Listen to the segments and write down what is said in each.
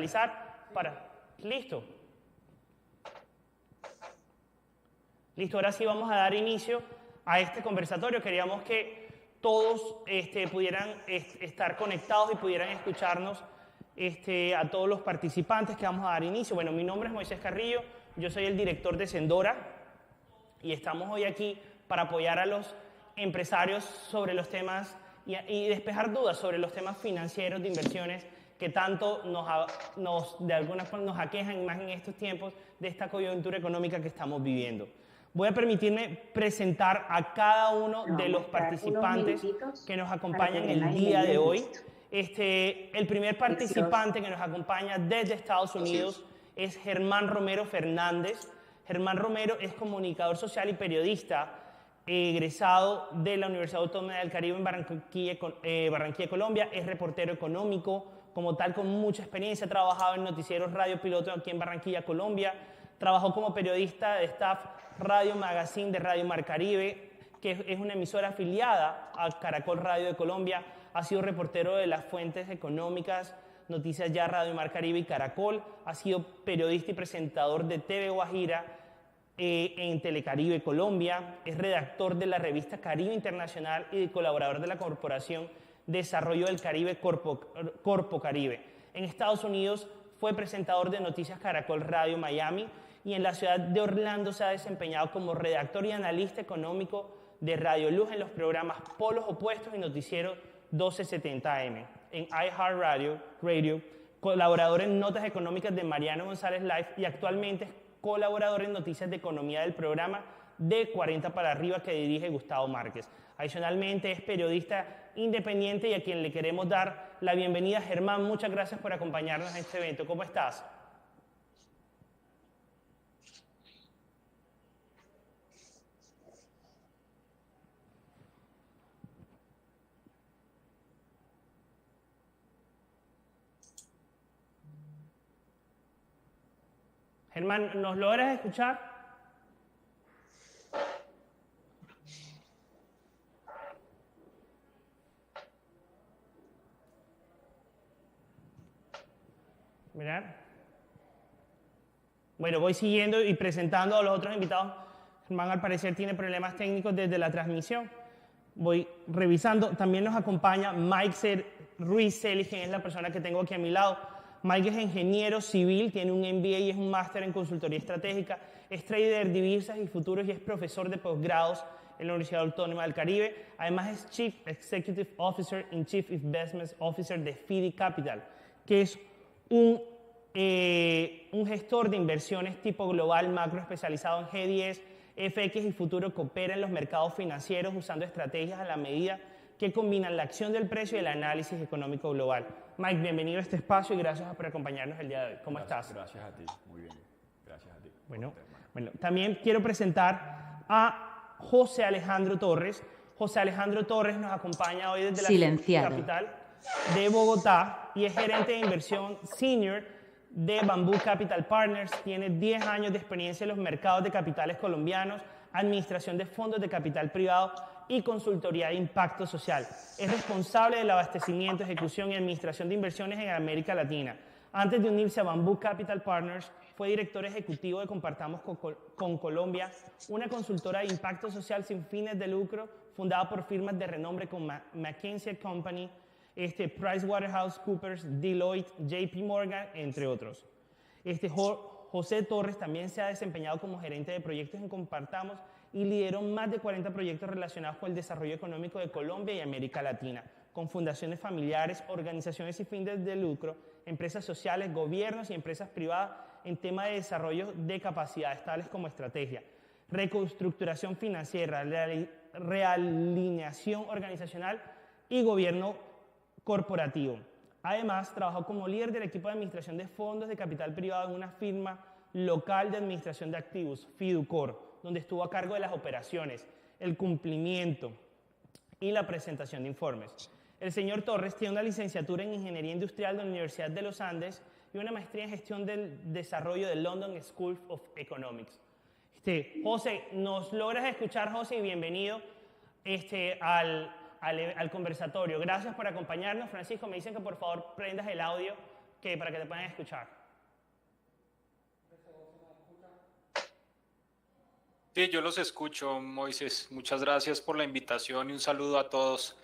realizar para... Listo. Listo, ahora sí vamos a dar inicio a este conversatorio. Queríamos que todos pudieran estar conectados y pudieran escucharnos a todos los participantes que vamos a dar inicio. Bueno, mi nombre es Moisés Carrillo, yo soy el director de Sendora y estamos hoy aquí para apoyar a los empresarios sobre los temas y despejar dudas sobre los temas financieros de inversiones que tanto de alguna forma nos aquejan más en estos tiempos de esta coyuntura económica que estamos viviendo. Voy a permitirme presentar a cada uno de los participantes que nos acompañan el día de hoy. El primer participante que nos acompaña desde Estados Unidos es Germán Romero Fernández. Germán Romero es comunicador social y periodista, egresado de la Universidad Autónoma del Caribe en Barranquilla, Colombia. Es reportero económico, como tal, con mucha experiencia. Ha trabajado en noticieros Radio Piloto aquí en Barranquilla, Colombia. Trabajó como periodista de staff Radio Magazine de Radio Mar Caribe, que es una emisora afiliada a Caracol Radio de Colombia. Ha sido reportero de las fuentes económicas, Noticias Ya, Radio Mar Caribe y Caracol. Ha sido periodista y presentador de TV Guajira en Telecaribe Colombia. Es redactor de la revista Caribe Internacional y colaborador de la Corporación Desarrollo del Caribe, Corpo Caribe. En Estados Unidos fue presentador de Noticias Caracol Radio Miami y en la ciudad de Orlando se ha desempeñado como redactor y analista económico de Radio Luz en los programas Polos Opuestos y Noticiero 1270 AM. En iHeartRadio, colaborador en Notas Económicas de Mariano González Live y actualmente es colaborador en Noticias de Economía del programa de 40 para arriba que dirige Gustavo Márquez. Adicionalmente es periodista independiente y a quien le queremos dar la bienvenida. Germán, muchas gracias por acompañarnos a este evento. ¿Cómo estás? Germán, ¿nos logras escuchar? Mirad. Bueno, voy siguiendo y presentando a los otros invitados. Germán, al parecer, tiene problemas técnicos desde la transmisión. Voy revisando. También nos acompaña Mike Ruiz Celis, quien es la persona que tengo aquí a mi lado. Mike es ingeniero civil, tiene un MBA y es un máster en consultoría estratégica. Es trader de divisas y futuros y es profesor de posgrados en la Universidad Autónoma del Caribe. Además es Chief Executive Officer y Chief Investment Officer de FIDI Capital, que es un gestor de inversiones tipo global macro especializado en G10, FX y futuro que opera en los mercados financieros usando estrategias a la medida que combinan la acción del precio y el análisis económico global. Mike, bienvenido a este espacio y gracias por acompañarnos el día de hoy. ¿Cómo estás? Gracias a ti, muy bien. Gracias a ti. Bueno, también quiero presentar a José Alejandro Torres. José Alejandro Torres nos acompaña hoy desde la capital de Bogotá y es gerente de inversión senior de Bamboo Capital Partners. Tiene 10 años de experiencia en los mercados de capitales colombianos, administración de fondos de capital privado y consultoría de impacto social. Es responsable del abastecimiento, ejecución y administración de inversiones en América Latina. Antes de unirse a Bamboo Capital Partners, fue director ejecutivo de Compartamos con Colombia, una consultora de impacto social sin fines de lucro fundada por firmas de renombre como McKinsey Company, PricewaterhouseCoopers, Deloitte, JP Morgan, entre otros. José Torres también se ha desempeñado como gerente de proyectos en Compartamos y lideró más de 40 proyectos relacionados con el desarrollo económico de Colombia y América Latina, con fundaciones familiares, organizaciones sin fines de lucro, empresas sociales, gobiernos y empresas privadas en temas de desarrollo de capacidades tales como estrategia, reconstructuración financiera, realineación organizacional y gobierno corporativo. Además, trabajó como líder del equipo de administración de fondos de capital privado en una firma local de administración de activos, Fiducor, donde estuvo a cargo de las operaciones, el cumplimiento y la presentación de informes. El señor Torres tiene una licenciatura en Ingeniería Industrial de la Universidad de los Andes y una maestría en Gestión del Desarrollo de London School of Economics. José, ¿nos logras escuchar, José? Y bienvenido al conversatorio. Gracias por acompañarnos. Francisco, me dicen que por favor prendas el audio para que te puedan escuchar. Sí, yo los escucho, Moisés. Muchas gracias por la invitación y un saludo a todos.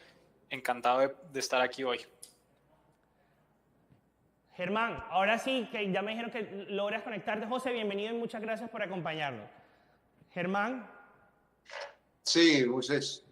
Encantado de estar aquí hoy. Germán, ahora sí, que ya me dijeron que logras conectarte. José, bienvenido y muchas gracias por acompañarnos. Germán. Sí, Moisés.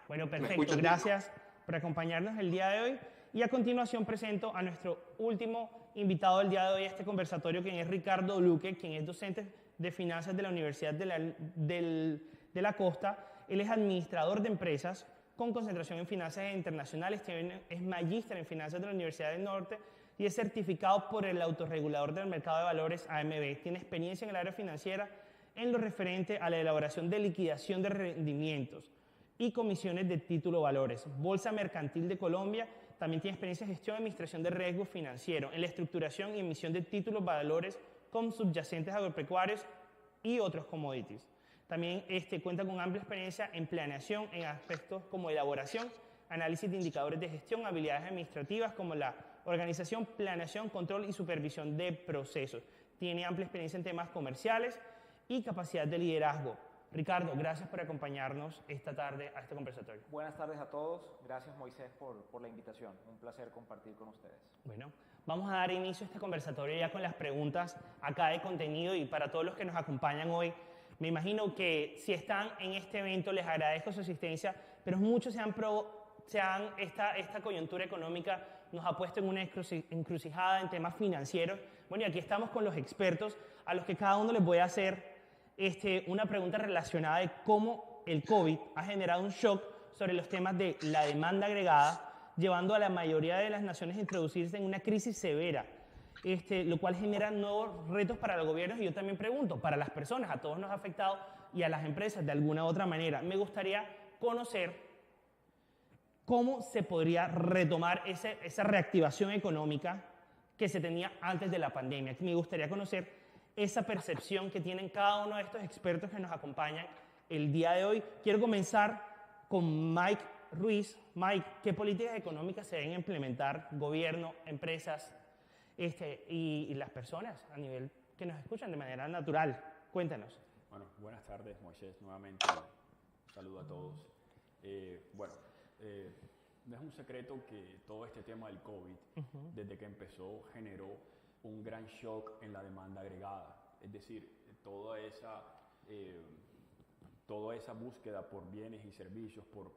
Bueno, perfecto. Gracias por acompañarnos el día de hoy. Y a continuación presento a nuestro último invitado del día de hoy a este conversatorio, quien es Ricardo Luque, quien es docente de finanzas de la Universidad de la Costa. Él es administrador de empresas con concentración en finanzas internacionales, es magíster en finanzas de la Universidad del Norte y es certificado por el autorregulador del mercado de valores AMB. Tiene experiencia en el área financiera en lo referente a la elaboración de liquidación de rendimientos y comisiones de título valores. Bolsa Mercantil de Colombia, también tiene experiencia en gestión y administración de riesgo financiero, en la estructuración y emisión de títulos valores con subyacentes agropecuarios y otros commodities. También cuenta con amplia experiencia en planeación en aspectos como elaboración, análisis de indicadores de gestión, habilidades administrativas como la organización, planeación, control y supervisión de procesos. Tiene amplia experiencia en temas comerciales y capacidad de liderazgo. Ricardo, gracias por acompañarnos esta tarde a este conversatorio. Buenas tardes a todos. Gracias, Moisés, por la invitación. Un placer compartir con ustedes. Bueno, vamos a dar inicio a este conversatorio ya con las preguntas acá de contenido y para todos los que nos acompañan hoy. Me imagino que si están en este evento les agradezco su asistencia, pero muchos esta coyuntura económica nos ha puesto en una encrucijada en temas financieros. Bueno, y aquí estamos con los expertos a los que cada uno les voy a hacer una pregunta relacionada de cómo el COVID ha generado un shock sobre los temas de la demanda agregada, llevando a la mayoría de las naciones a introducirse en una crisis severa, lo cual genera nuevos retos para los gobiernos y yo también pregunto, para las personas, a todos nos ha afectado y a las empresas de alguna u otra manera. Me gustaría conocer cómo se podría retomar esa reactivación económica que se tenía antes de la pandemia. Me gustaría conocer esa percepción que tienen cada uno de estos expertos que nos acompañan el día de hoy. Quiero comenzar con Mike Ruiz. Mike, ¿qué políticas económicas se deben implementar, gobierno, empresas y las personas a nivel que nos escuchan de manera natural? Cuéntanos. Bueno, buenas tardes, Moisés, nuevamente. Un saludo a todos. No es un secreto que todo este tema del COVID, desde que empezó, generó un gran shock en la demanda agregada. Es decir, toda esa búsqueda por bienes y servicios, por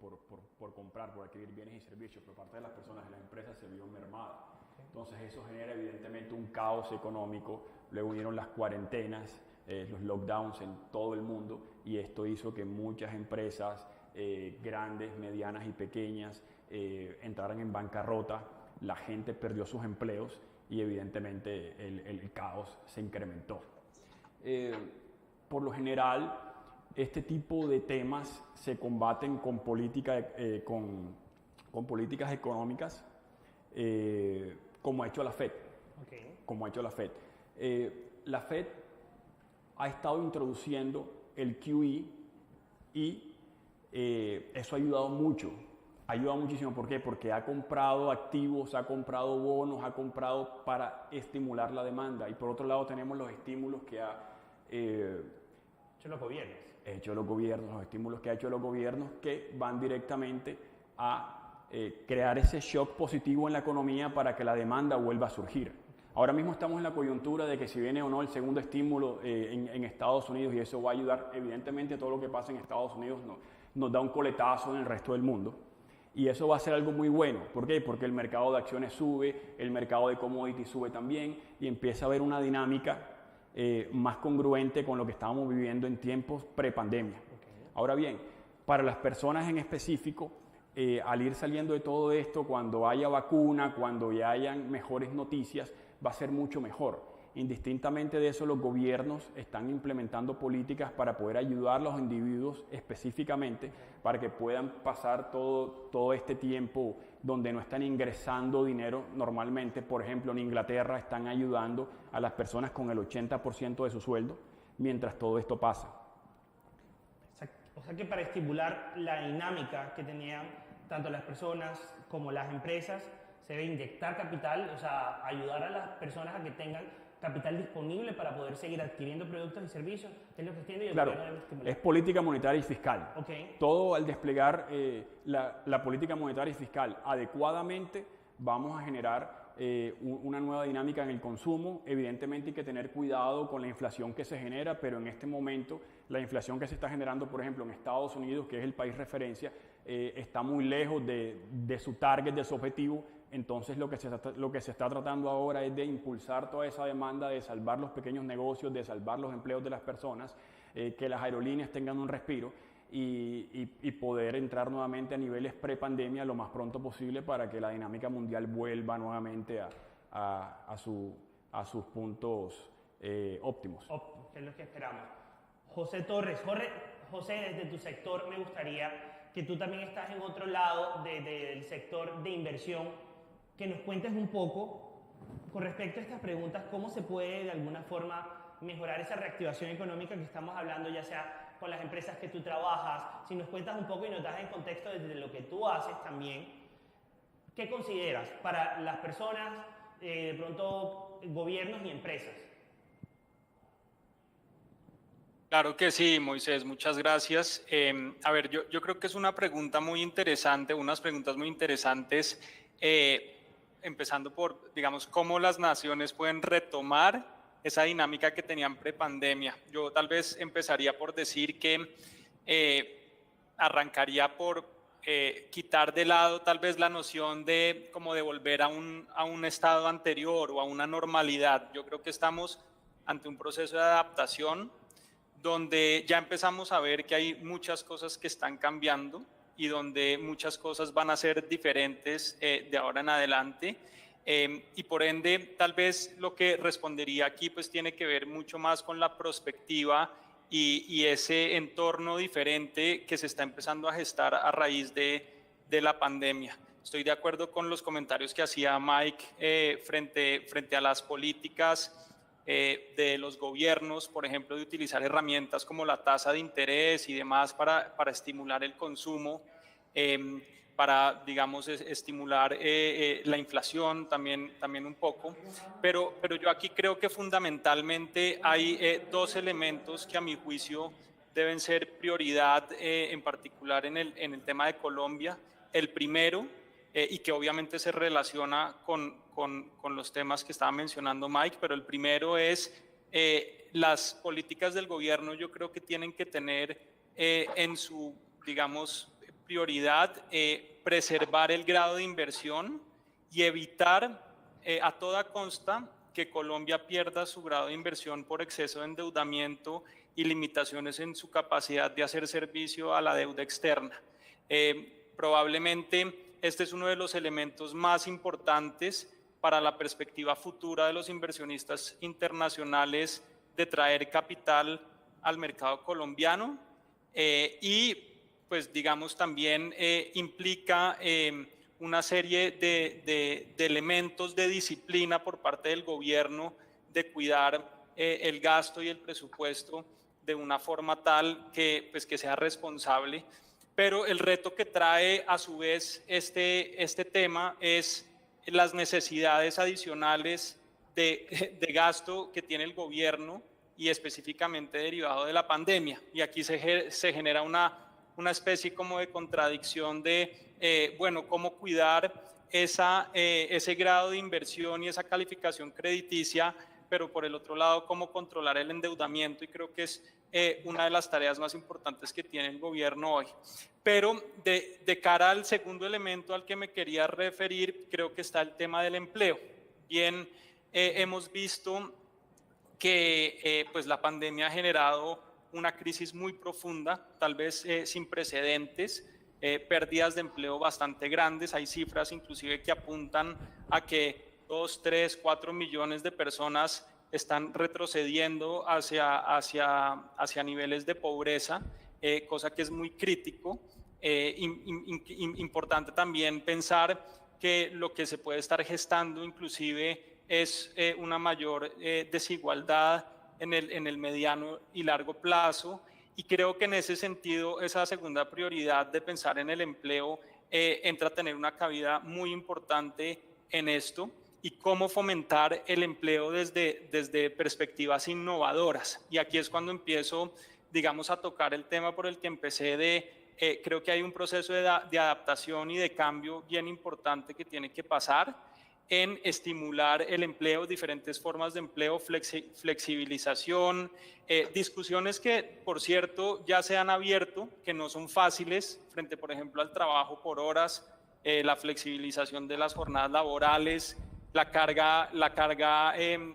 comprar, por adquirir bienes y servicios por parte de las personas y las empresas se vio mermada. Entonces eso genera evidentemente un caos económico. Luego vinieron las cuarentenas, los lockdowns en todo el mundo y esto hizo que muchas empresas grandes, medianas y pequeñas entraran en bancarrota, la gente perdió sus empleos y evidentemente el caos se incrementó. Por lo general, este tipo de temas se combaten con políticas económicas como ha hecho la FED. Como ha hecho la FED. La FED ha estado introduciendo el QE y eso ha ayudado mucho. Ha ayudado muchísimo. ¿Por qué? Porque ha comprado activos, ha comprado bonos, ha comprado para estimular la demanda. Y por otro lado tenemos los estímulos que ha hecho los gobiernos. Los estímulos que ha hecho los gobiernos que van directamente a crear ese shock positivo en la economía para que la demanda vuelva a surgir. Ahora mismo estamos en la coyuntura de que si viene o no el segundo estímulo en Estados Unidos y eso va a ayudar, evidentemente todo lo que pasa en Estados Unidos nos da un coletazo en el resto del mundo. Y eso va a ser algo muy bueno. ¿Por qué? Porque el mercado de acciones sube, el mercado de commodities sube también y empieza a haber una dinámica más congruente con lo que estábamos viviendo en tiempos prepandemia. Ahora bien, para las personas en específico, al ir saliendo de todo esto, cuando haya vacuna, cuando ya hayan mejores noticias, va a ser mucho mejor. Indistintamente de eso, los gobiernos están implementando políticas para poder ayudar a los individuos específicamente para que puedan pasar todo este tiempo donde no están ingresando dinero normalmente. Por ejemplo, en Inglaterra están ayudando a las personas con el 80% de su sueldo mientras todo esto pasa. O sea que para estimular la dinámica que tenían tanto las personas como las empresas, se debe inyectar capital, o sea, ayudar a las personas a que tengan capital disponible para poder seguir adquiriendo productos y servicios, es lo que entiendo, y el Claro, gobierno debe estimular. es política monetaria y fiscal. Okay. Todo al desplegar la política monetaria y fiscal adecuadamente, vamos a generar una nueva dinámica en el consumo. Evidentemente hay que tener cuidado con la inflación que se genera, pero en este momento la inflación que se está generando, por ejemplo, en Estados Unidos, que es el país referencia, está muy lejos de su target, de su objetivo. Entonces lo que se está tratando ahora es de impulsar toda esa demanda, de salvar los pequeños negocios, de salvar los empleos de las personas, que las aerolíneas tengan un respiro y poder entrar nuevamente a niveles pre-pandemia lo más pronto posible para que la dinámica mundial vuelva nuevamente a sus puntos óptimos. Es lo que esperamos. José Torres, José, desde tu sector me gustaría que tú también estás en otro lado del sector de inversión, que nos cuentes un poco con respecto a estas preguntas, cómo se puede de alguna forma mejorar esa reactivación económica que estamos hablando, ya sea con las empresas que tú trabajas. Si nos cuentas un poco y nos das en contexto desde lo que tú haces también, ¿qué consideras para las personas, de pronto gobiernos y empresas? Claro que sí, Moisés, muchas gracias. A ver, yo creo que es una pregunta muy interesante, unas preguntas muy interesantes, empezando por, digamos, cómo las naciones pueden retomar esa dinámica que tenían prepandemia. Yo tal vez empezaría por decir que arrancaría por quitar de lado tal vez la noción de como de volver a un estado anterior o a una normalidad. Yo creo que estamos ante un proceso de adaptación donde ya empezamos a ver que hay muchas cosas que están cambiando y donde muchas cosas van a ser diferentes de ahora en adelante. Y por ende, tal vez lo que respondería aquí pues tiene que ver mucho más con la perspectiva y ese entorno diferente que se está empezando a gestar a raíz de la pandemia. Estoy de acuerdo con los comentarios que hacía Mike frente a las políticas de los gobiernos, por ejemplo, de utilizar herramientas como la tasa de interés y demás para estimular el consumo, para, digamos, estimular la inflación también un poco. Pero yo aquí creo que fundamentalmente hay dos elementos que a mi juicio deben ser prioridad, en particular en el tema de Colombia. El primero, y que obviamente se relaciona con los temas que estaba mencionando Mike, pero el primero es las políticas del gobierno. Yo creo que tienen que tener en su, digamos, prioridad preservar el grado de inversión y evitar a toda costa que Colombia pierda su grado de inversión por exceso de endeudamiento y limitaciones en su capacidad de hacer servicio a la deuda externa. Probablemente este es uno de los elementos más importantes para la perspectiva futura de los inversionistas internacionales de traer capital al mercado colombiano y pues digamos también implica una serie de elementos de disciplina por parte del gobierno de cuidar el gasto y el presupuesto de una forma tal que, pues, que sea responsable. Pero el reto que trae a su vez este tema es las necesidades adicionales de gasto que tiene el gobierno y específicamente derivado de la pandemia. Y aquí se genera una especie como de contradicción de, bueno, cómo cuidar ese grado de inversión y esa calificación crediticia, pero por el otro lado, cómo controlar el endeudamiento, y creo que es una de las tareas más importantes que tiene el gobierno hoy. Pero de cara al segundo elemento al que me quería referir, creo que está el tema del empleo. Bien, hemos visto que pues la pandemia ha generado una crisis muy profunda, tal vez sin precedentes, pérdidas de empleo bastante grandes. Hay cifras inclusive que apuntan a que 2, 3, 4 millones de personas están retrocediendo hacia niveles de pobreza, cosa que es muy crítico. Importante también pensar que lo que se puede estar gestando inclusive es una mayor desigualdad en el mediano y largo plazo, y creo que en ese sentido esa segunda prioridad de pensar en el empleo entra a tener una cabida muy importante en esto y cómo fomentar el empleo desde perspectivas innovadoras. Y aquí es cuando empiezo, digamos, a tocar el tema por el que empecé creo que hay un proceso de adaptación y de cambio bien importante que tiene que pasar en estimular el empleo, diferentes formas de empleo, flexibilización, discusiones que, por cierto, ya se han abierto, que no son fáciles, frente, por ejemplo, al trabajo por horas, la flexibilización de las jornadas laborales, la carga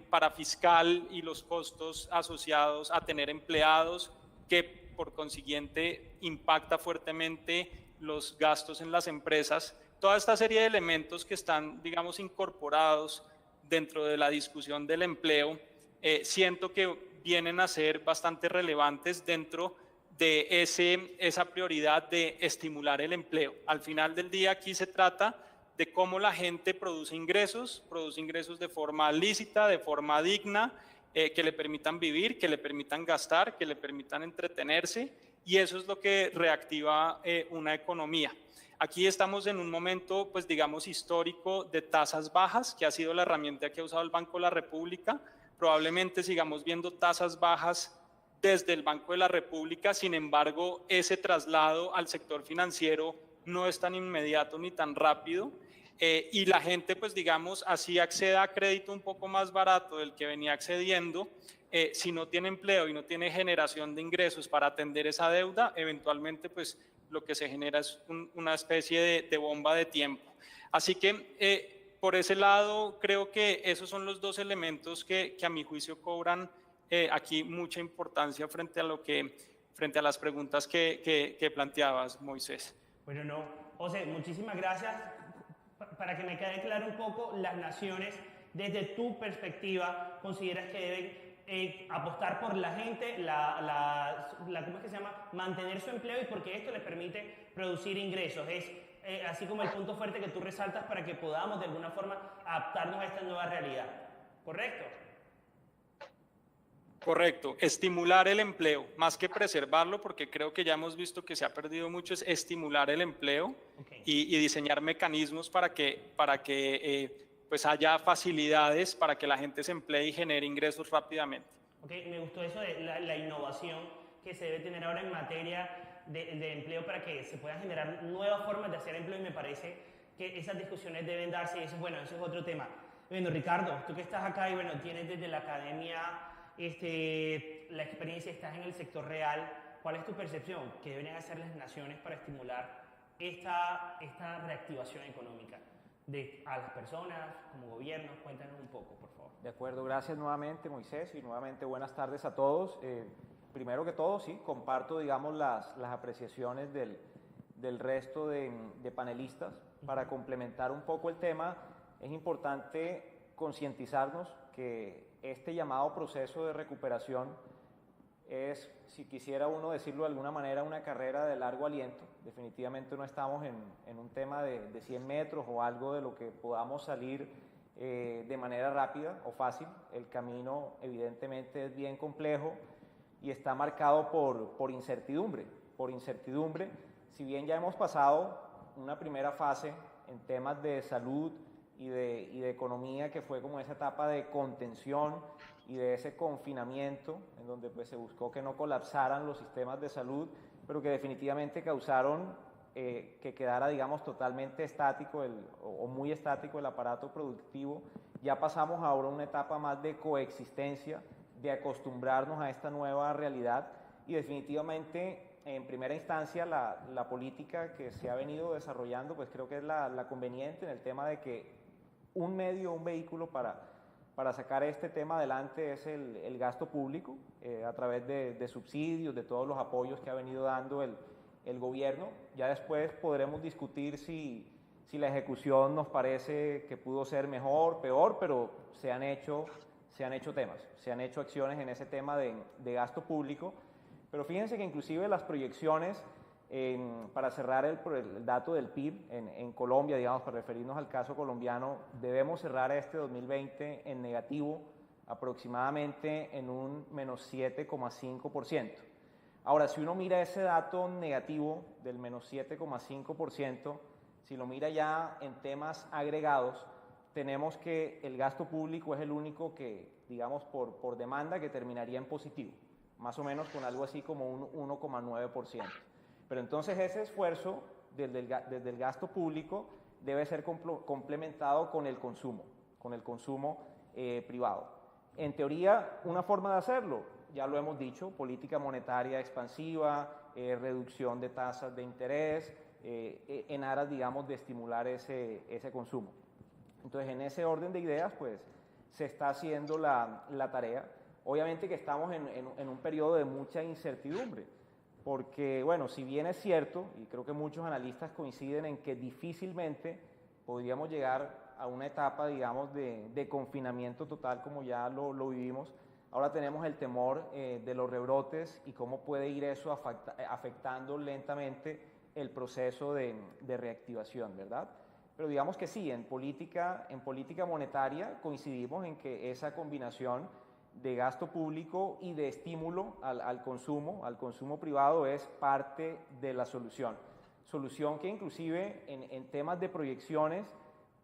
parafiscal y los costos asociados a tener empleados, que por consiguiente impacta fuertemente los gastos en las empresas. Toda esta serie de elementos que están, digamos, incorporados dentro de la discusión del empleo, siento que vienen a ser bastante relevantes dentro de esa prioridad de estimular el empleo. Al final del día aquí se trata de cómo la gente produce ingresos de forma lícita, de forma digna, que le permitan vivir, que le permitan gastar, que le permitan entretenerse, y eso es lo que reactiva una economía. Aquí estamos en un momento, pues digamos, histórico de tasas bajas, que ha sido la herramienta que ha usado el Banco de la República. Probablemente sigamos viendo tasas bajas desde el Banco de la República, sin embargo, ese traslado al sector financiero no es tan inmediato ni tan rápido. Y la gente, pues digamos, así acceda a crédito un poco más barato del que venía accediendo, si no tiene empleo y no tiene generación de ingresos para atender esa deuda, eventualmente pues lo que se genera es una especie de bomba de tiempo. Así que por ese lado creo que esos son los dos elementos que a mi juicio cobran aquí mucha importancia frente a las preguntas que planteabas, Moisés. Bueno, no, José, muchísimas gracias. Para que me quede claro un poco, las naciones, desde tu perspectiva, ¿consideras que deben apostar por la gente, ¿cómo es que se llama? Mantener su empleo, y porque esto les permite producir ingresos? Es así como el punto fuerte que tú resaltas para que podamos de alguna forma adaptarnos a esta nueva realidad, ¿correcto? Correcto, estimular el empleo, más que preservarlo, porque creo que ya hemos visto que se ha perdido mucho, es estimular el empleo. Okay. y diseñar mecanismos para que pues haya facilidades para que la gente se emplee y genere ingresos rápidamente. Ok, me gustó eso de la innovación que se debe tener ahora en materia de empleo para que se puedan generar nuevas formas de hacer empleo, y me parece que esas discusiones deben darse, y eso, bueno, eso es otro tema. Bueno, Ricardo, tú que estás acá y bueno, tienes desde la academia la experiencia, estás en el sector real, ¿cuál es tu percepción? ¿Qué deben hacer las naciones para estimular esta reactivación económica a las personas, como gobiernos? Cuéntanos un poco, por favor. De acuerdo, gracias nuevamente, Moisés, y nuevamente buenas tardes a todos. Primero que todo, sí, comparto, digamos, las apreciaciones del resto de panelistas. Para complementar un poco el tema, es importante concientizarnos que este llamado proceso de recuperación es, si quisiera uno decirlo de alguna manera, una carrera de largo aliento. Definitivamente no estamos en un tema de 100 metros o algo de lo que podamos salir de manera rápida o fácil. El camino evidentemente es bien complejo y está marcado por incertidumbre. Por incertidumbre, si bien ya hemos pasado una primera fase en temas de salud y de economía, que fue como esa etapa de contención y de ese confinamiento, en donde pues se buscó que no colapsaran los sistemas de salud, pero que definitivamente causaron que quedara, digamos, totalmente estático o muy estático el aparato productivo. Ya pasamos ahora a una etapa más de coexistencia, de acostumbrarnos a esta nueva realidad, y definitivamente en primera instancia la política que se ha venido desarrollando, pues creo que es la conveniente en el tema de que un medio, un vehículo para sacar este tema adelante es el gasto público, a través de subsidios, de todos los apoyos que ha venido dando el gobierno. Ya después podremos discutir si la ejecución nos parece que pudo ser mejor, peor, pero se han hecho temas, se han hecho acciones en ese tema de gasto público. Pero fíjense que inclusive las proyecciones, para cerrar el dato del PIB en Colombia, digamos, para referirnos al caso colombiano, debemos cerrar este 2020 en negativo, aproximadamente en un menos 7,5%. Ahora, si uno mira ese dato negativo del menos 7,5%, si lo mira ya en temas agregados, tenemos que el gasto público es el único que, digamos, por demanda, que terminaría en positivo, más o menos con algo así como un 1,9%. Pero entonces ese esfuerzo desde el gasto público debe ser complementado con el consumo privado. En teoría, una forma de hacerlo, ya lo hemos dicho, política monetaria expansiva, reducción de tasas de interés, en aras, digamos, de estimular ese consumo. Entonces, en ese orden de ideas, pues, se está haciendo la tarea. Obviamente que estamos en un periodo de mucha incertidumbre, porque, bueno, si bien es cierto, y creo que muchos analistas coinciden en que difícilmente podríamos llegar a una etapa, digamos, de confinamiento total como ya lo vivimos, ahora tenemos el temor de los rebrotes y cómo puede ir eso afectando lentamente el proceso de reactivación, ¿verdad? Pero digamos que sí, en política monetaria coincidimos en que esa combinación de gasto público y de estímulo al consumo privado es parte de la solución. Solución que inclusive en temas de proyecciones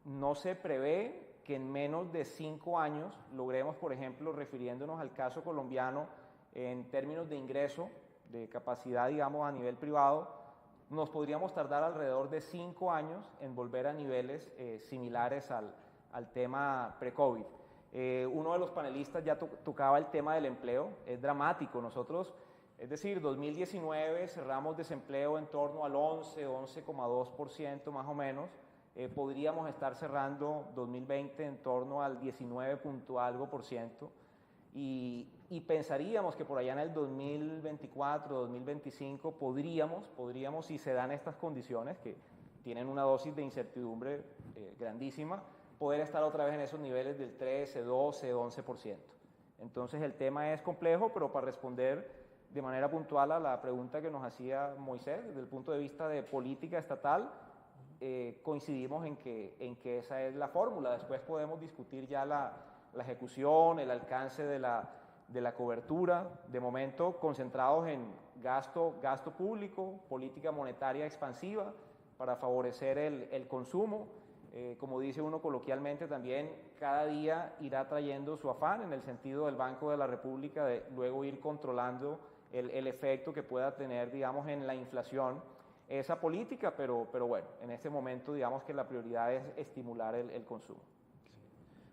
no se prevé que en menos de 5 años logremos, por ejemplo, refiriéndonos al caso colombiano, en términos de ingreso, de capacidad, digamos, a nivel privado, nos podríamos tardar alrededor de 5 años en volver a niveles similares al tema pre-COVID. Uno de los panelistas ya tocaba el tema del empleo, es dramático. Nosotros, es decir, 2019 cerramos desempleo en torno al 11,2% más o menos. Podríamos estar cerrando 2020 en torno al 19 punto algo por ciento. Y pensaríamos que por allá en el 2024, 2025 podríamos, si se dan estas condiciones que tienen una dosis de incertidumbre grandísima, poder estar otra vez en esos niveles del 13, 12, 11%. Entonces el tema es complejo, pero para responder de manera puntual a la pregunta que nos hacía Moisés, desde el punto de vista de política estatal, coincidimos en que esa es la fórmula. Después podemos discutir ya la ejecución, el alcance de la cobertura, de momento concentrados en gasto público, política monetaria expansiva para favorecer el consumo. Como dice uno coloquialmente también, cada día irá trayendo su afán en el sentido del Banco de la República de luego ir controlando el efecto que pueda tener, digamos, en la inflación esa política, pero bueno, en este momento digamos que la prioridad es estimular el consumo.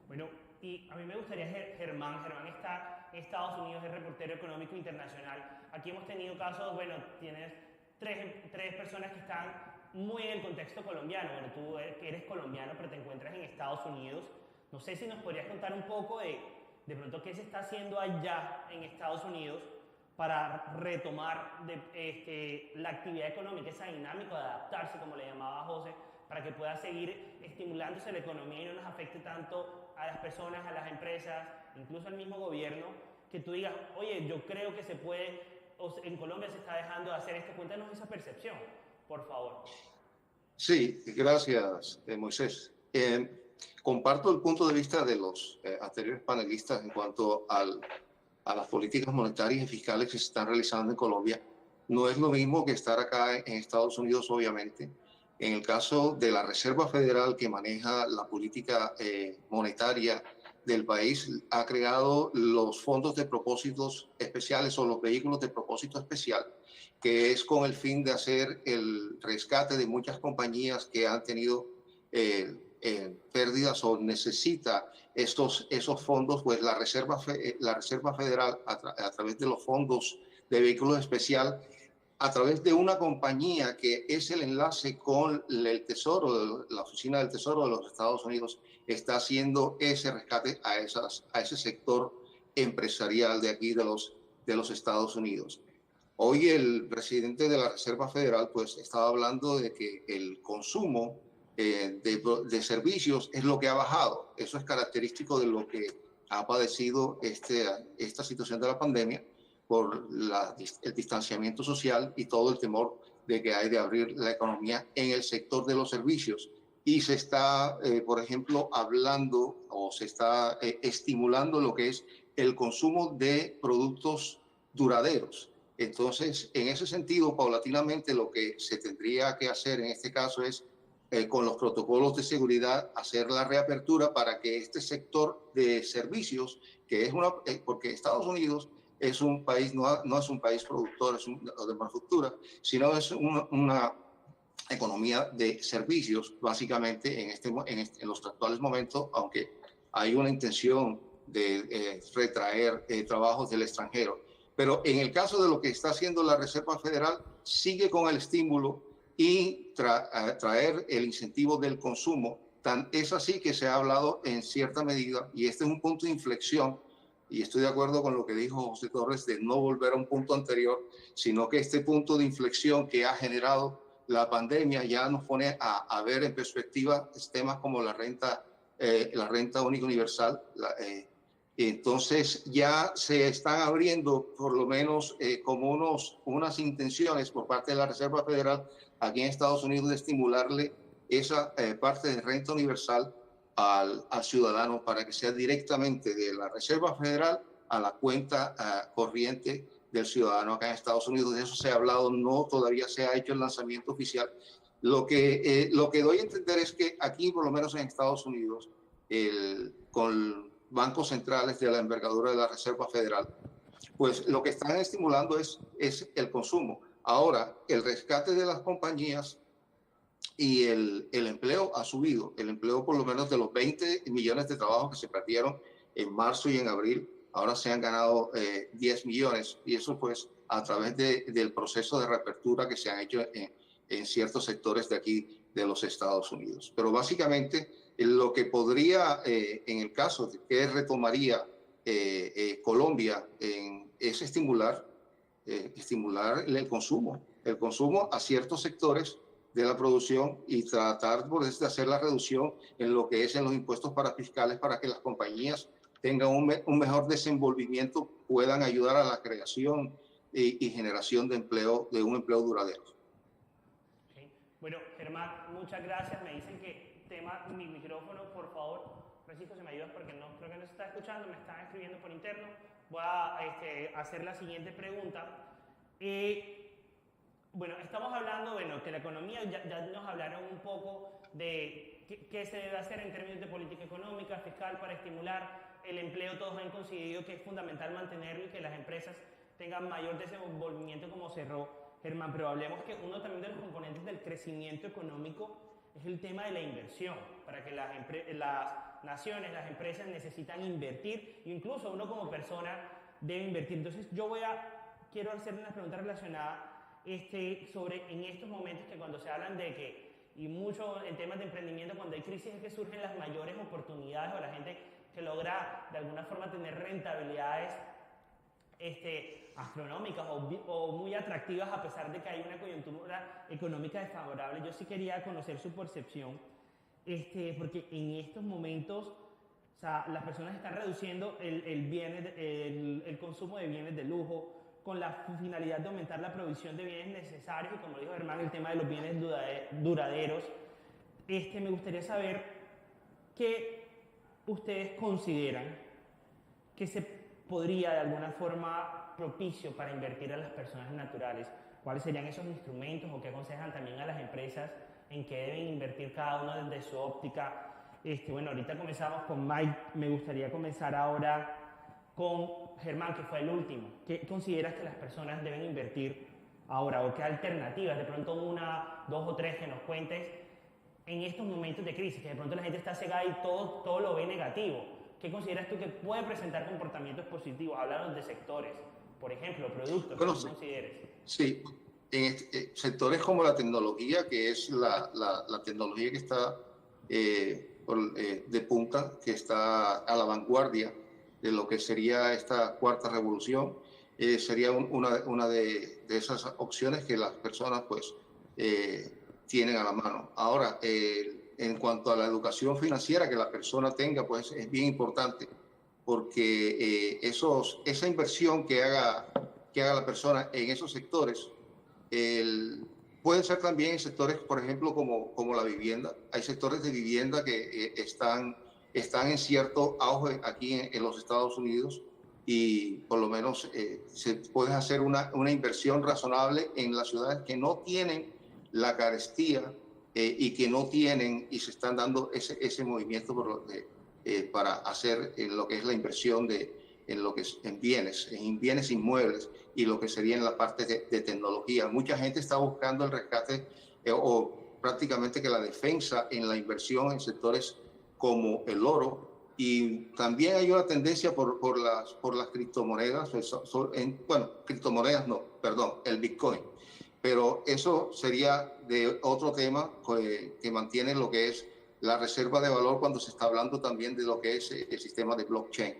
Bueno, y a mí me gustaría, Germán está en Estados Unidos, es reportero económico internacional. Aquí hemos tenido casos, bueno, tienes tres personas que están muy en el contexto colombiano. Bueno, tú eres colombiano, pero te encuentras en Estados Unidos. No sé si nos podrías contar un poco de pronto qué se está haciendo allá en Estados Unidos para retomar la actividad económica, esa dinámica de adaptarse, como le llamaba José, para que pueda seguir estimulándose la economía y no nos afecte tanto a las personas, a las empresas, incluso al mismo gobierno, que tú digas, oye, yo creo que se puede, o en Colombia se está dejando de hacer esto. Cuéntanos esa percepción, por favor. Sí, gracias, Moisés. Comparto el punto de vista de los anteriores panelistas en cuanto a las políticas monetarias y fiscales que se están realizando en Colombia. No es lo mismo que estar acá en Estados Unidos, obviamente. En el caso de la Reserva Federal, que maneja la política monetaria del país, ha creado los fondos de propósitos especiales o los vehículos de propósito especial, que es con el fin de hacer el rescate de muchas compañías que han tenido pérdidas o necesita esos fondos. Pues la Reserva Federal, a través de los fondos de vehículos especial, a través de una compañía que es el enlace con el Tesoro, la Oficina del Tesoro de los Estados Unidos, está haciendo ese rescate a ese sector empresarial de aquí de los Estados Unidos. Hoy el presidente de la Reserva Federal pues estaba hablando de que el consumo de servicios es lo que ha bajado. Eso es característico de lo que ha padecido esta situación de la pandemia, por el distanciamiento social y todo el temor de que hay de abrir la economía en el sector de los servicios. Y se está, por ejemplo, hablando o se está estimulando lo que es el consumo de productos duraderos. Entonces, en ese sentido, paulatinamente lo que se tendría que hacer en este caso es con los protocolos de seguridad, hacer la reapertura para que este sector de servicios, que es porque Estados Unidos es un país, no es un país productor de manufactura, sino es una economía de servicios, básicamente en los actuales momentos, aunque hay una intención de retraer trabajos del extranjero. Pero en el caso de lo que está haciendo la Reserva Federal, sigue con el estímulo y traer el incentivo del consumo. Es así que se ha hablado en cierta medida, y este es un punto de inflexión, y estoy de acuerdo con lo que dijo José Torres, de no volver a un punto anterior, sino que este punto de inflexión que ha generado la pandemia ya nos pone a ver en perspectiva temas como la renta única universal. Entonces ya se están abriendo por lo menos como unas intenciones por parte de la Reserva Federal aquí en Estados Unidos de estimularle esa parte de renta universal al ciudadano para que sea directamente de la Reserva Federal a la cuenta corriente del ciudadano acá en Estados Unidos. De eso se ha hablado, no todavía se ha hecho el lanzamiento oficial. Lo que doy a entender es que aquí, por lo menos en Estados Unidos, con bancos centrales de la envergadura de la Reserva Federal, pues lo que están estimulando es el consumo. Ahora, el rescate de las compañías y el empleo ha subido. El empleo, por lo menos de los 20 millones de trabajos que se perdieron en marzo y en abril, ahora se han ganado 10 millones, y eso pues a través del proceso de reapertura que se han hecho en ciertos sectores de aquí de los Estados Unidos. Pero básicamente lo que podría, en el caso de que retomaría Colombia, es estimular el consumo a ciertos sectores de la producción y tratar de hacer la reducción en lo que es en los impuestos parafiscales para que las compañías tengan un mejor desenvolvimiento, puedan ayudar a la creación y generación de empleo, de un empleo duradero. Okay. Bueno, Germán, muchas gracias. Me dicen que tema mi micrófono, por favor. Francisco, si me ayudas porque no creo que no se está escuchando, me están escribiendo por interno. Voy a hacer la siguiente pregunta. Bueno, estamos hablando, que la economía, ya nos hablaron un poco de qué se debe hacer en términos de política económica, fiscal, para estimular el empleo. Todos han coincidido que es fundamental mantenerlo y que las empresas tengan mayor desenvolvimiento, como cerró Germán. Pero hablemos que uno también de los componentes del crecimiento económico es el tema de la inversión, para que las naciones, las empresas necesitan invertir, incluso uno como persona debe invertir. Entonces quiero hacer una pregunta relacionada sobre en estos momentos que cuando se hablan de que, y mucho en temas de emprendimiento, cuando hay crisis es que surgen las mayores oportunidades, o la gente que logra de alguna forma tener rentabilidades astronómicas o muy atractivas a pesar de que hay una coyuntura económica desfavorable. Yo sí quería conocer su percepción, porque en estos momentos, o sea, las personas están reduciendo el consumo de bienes de lujo con la finalidad de aumentar la provisión de bienes necesarios, y como dijo Germán, el tema de los bienes duraderos. Me gustaría saber qué ustedes consideran que se podría de alguna forma propicio para invertir a las personas naturales. ¿Cuáles serían esos instrumentos, o qué aconsejan también a las empresas en qué deben invertir cada uno desde su óptica? Bueno, ahorita comenzamos con Mike, me gustaría comenzar ahora con Germán, que fue el último. ¿Qué consideras que las personas deben invertir ahora, o qué alternativas, de pronto una, dos o tres que nos cuentes en estos momentos de crisis, que de pronto la gente está cegada y todo lo ve negativo? ¿Qué consideras tú que puede presentar comportamientos positivos? Hablaron de sectores, por ejemplo, productos, bueno, que consideres. Sí, en sectores como la tecnología, que es la tecnología que está de punta, que está a la vanguardia de lo que sería esta cuarta revolución, sería una de esas opciones que las personas pues tienen a la mano. Ahora, en cuanto a la educación financiera que la persona tenga, pues es bien importante, porque esa inversión que haga la persona en esos sectores, pueden ser también en sectores, por ejemplo, como la vivienda. Hay sectores de vivienda que están en cierto auge aquí en los Estados Unidos, y por lo menos se puede hacer una inversión razonable en las ciudades que no tienen la carestía y que no tienen y se están dando ese movimiento para hacer lo que es la inversión en lo que es en bienes inmuebles y lo que sería en la parte de tecnología. Mucha gente está buscando el rescate o prácticamente que la defensa en la inversión en sectores como el oro, y también hay una tendencia por las criptomonedas, bueno, criptomonedas no, perdón, el Bitcoin. Pero eso sería de otro tema que mantiene lo que es la reserva de valor cuando se está hablando también de lo que es el sistema de blockchain.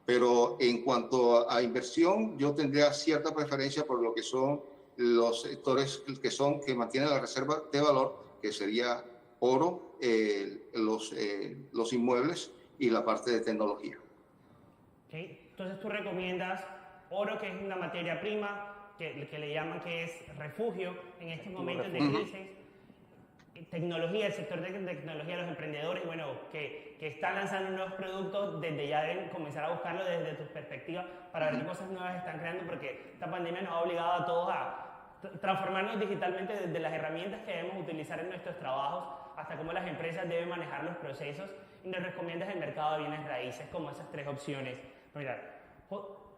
Pero en cuanto a inversión, yo tendría cierta preferencia por lo que son los sectores que mantienen la reserva de valor, que sería oro, los inmuebles y la parte de tecnología. Okay. Entonces tú recomiendas oro, que es una materia prima, que le llaman que es refugio en estos momentos de crisis, tecnología, el sector de tecnología, los emprendedores, bueno, que están lanzando nuevos productos, desde ya deben comenzar a buscarlo desde tus perspectivas para ver qué cosas nuevas están creando, porque esta pandemia nos ha obligado a todos a transformarnos digitalmente desde las herramientas que debemos utilizar en nuestros trabajos hasta cómo las empresas deben manejar los procesos, y nos recomiendas el mercado de bienes raíces como esas tres opciones. Mira,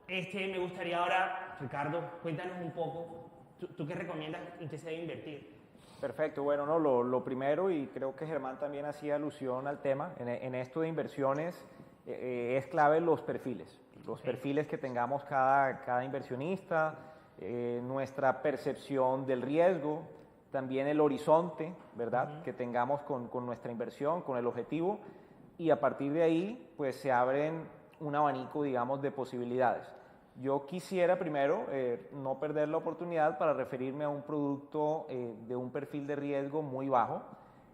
me gustaría ahora, Ricardo, cuéntanos un poco, ¿tú qué recomiendas en qué se debe invertir? Perfecto, bueno, no, lo primero, y creo que Germán también hacía alusión al tema, en esto de inversiones es clave los perfiles que tengamos cada inversionista, nuestra percepción del riesgo, también el horizonte, ¿verdad?, que tengamos con nuestra inversión, con el objetivo, y a partir de ahí, pues se abren un abanico, digamos, de posibilidades. Yo quisiera primero no perder la oportunidad para referirme a un producto de un perfil de riesgo muy bajo,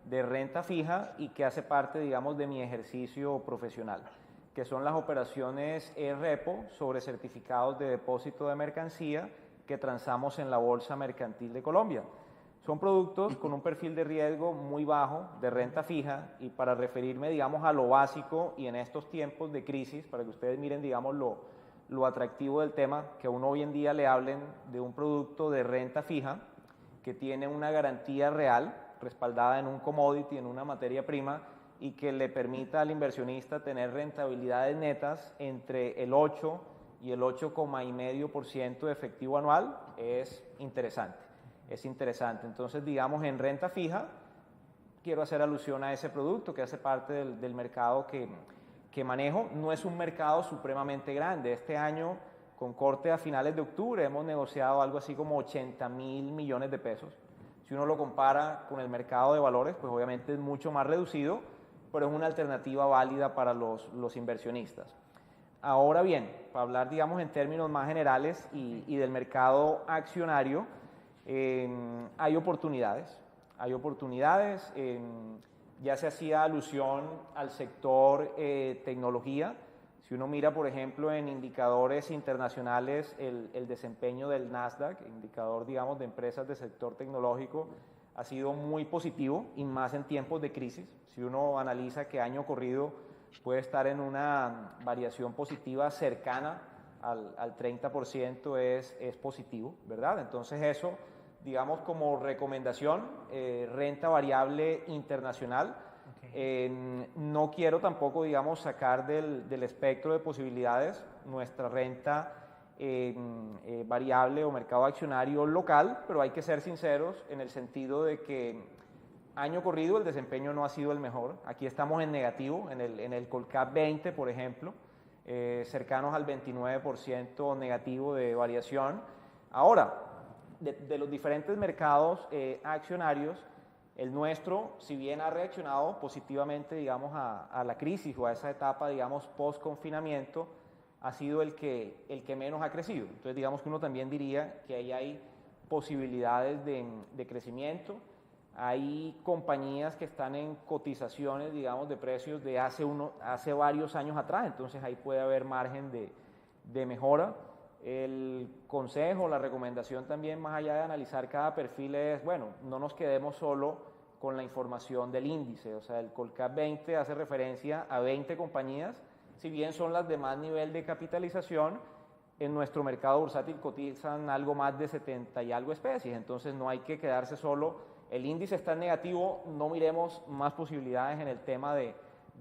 de renta fija, y que hace parte, digamos, de mi ejercicio profesional, que son las operaciones repo sobre certificados de depósito de mercancía que transamos en la Bolsa Mercantil de Colombia. Son productos con un perfil de riesgo muy bajo, de renta fija, y para referirme, digamos, a lo básico y en estos tiempos de crisis, para que ustedes miren, digamos, lo atractivo del tema, que a uno hoy en día le hablen de un producto de renta fija que tiene una garantía real, respaldada en un commodity, en una materia prima, y que le permita al inversionista tener rentabilidades netas entre el 8 y el 8,5% de efectivo anual, es interesante. Entonces, digamos, en renta fija, quiero hacer alusión a ese producto que hace parte del mercado que manejo. No es un mercado supremamente grande. Este año, con corte a finales de octubre, hemos negociado algo así como 80.000 millones de pesos. Si uno lo compara con el mercado de valores, pues obviamente es mucho más reducido, pero es una alternativa válida para los inversionistas. Ahora bien, para hablar, digamos, en términos más generales y del mercado accionario, hay oportunidades. Ya se hacía alusión al sector tecnología. Si uno mira, por ejemplo, en indicadores internacionales, el desempeño del Nasdaq, indicador, digamos, de empresas del sector tecnológico, ha sido muy positivo, y más en tiempos de crisis. Si uno analiza que año corrido puede estar en una variación positiva cercana al 30%, es positivo, ¿verdad? Entonces eso, digamos, como recomendación, renta variable internacional. No quiero tampoco, digamos, sacar del espectro de posibilidades nuestra renta variable o mercado accionario local, pero hay que ser sinceros en el sentido de que año corrido el desempeño no ha sido el mejor. Aquí estamos en negativo, en el Colcap 20, por ejemplo, cercanos al 29% negativo de variación. Ahora, de los diferentes mercados accionarios, el nuestro, si bien ha reaccionado positivamente, digamos, a la crisis o a esa etapa, digamos, post-confinamiento, ha sido el que menos ha crecido. Entonces, digamos que uno también diría que ahí hay posibilidades de crecimiento. Hay compañías que están en cotizaciones, digamos, de precios de hace varios años atrás, entonces ahí puede haber margen de mejora. El consejo, la recomendación también, más allá de analizar cada perfil, es, bueno, no nos quedemos solo con la información del índice. O sea, el Colcap 20 hace referencia a 20 compañías, si bien son las de más nivel de capitalización, en nuestro mercado bursátil cotizan algo más de 70 y algo especies, entonces no hay que quedarse solo el índice está en negativo, no miremos más posibilidades en el tema de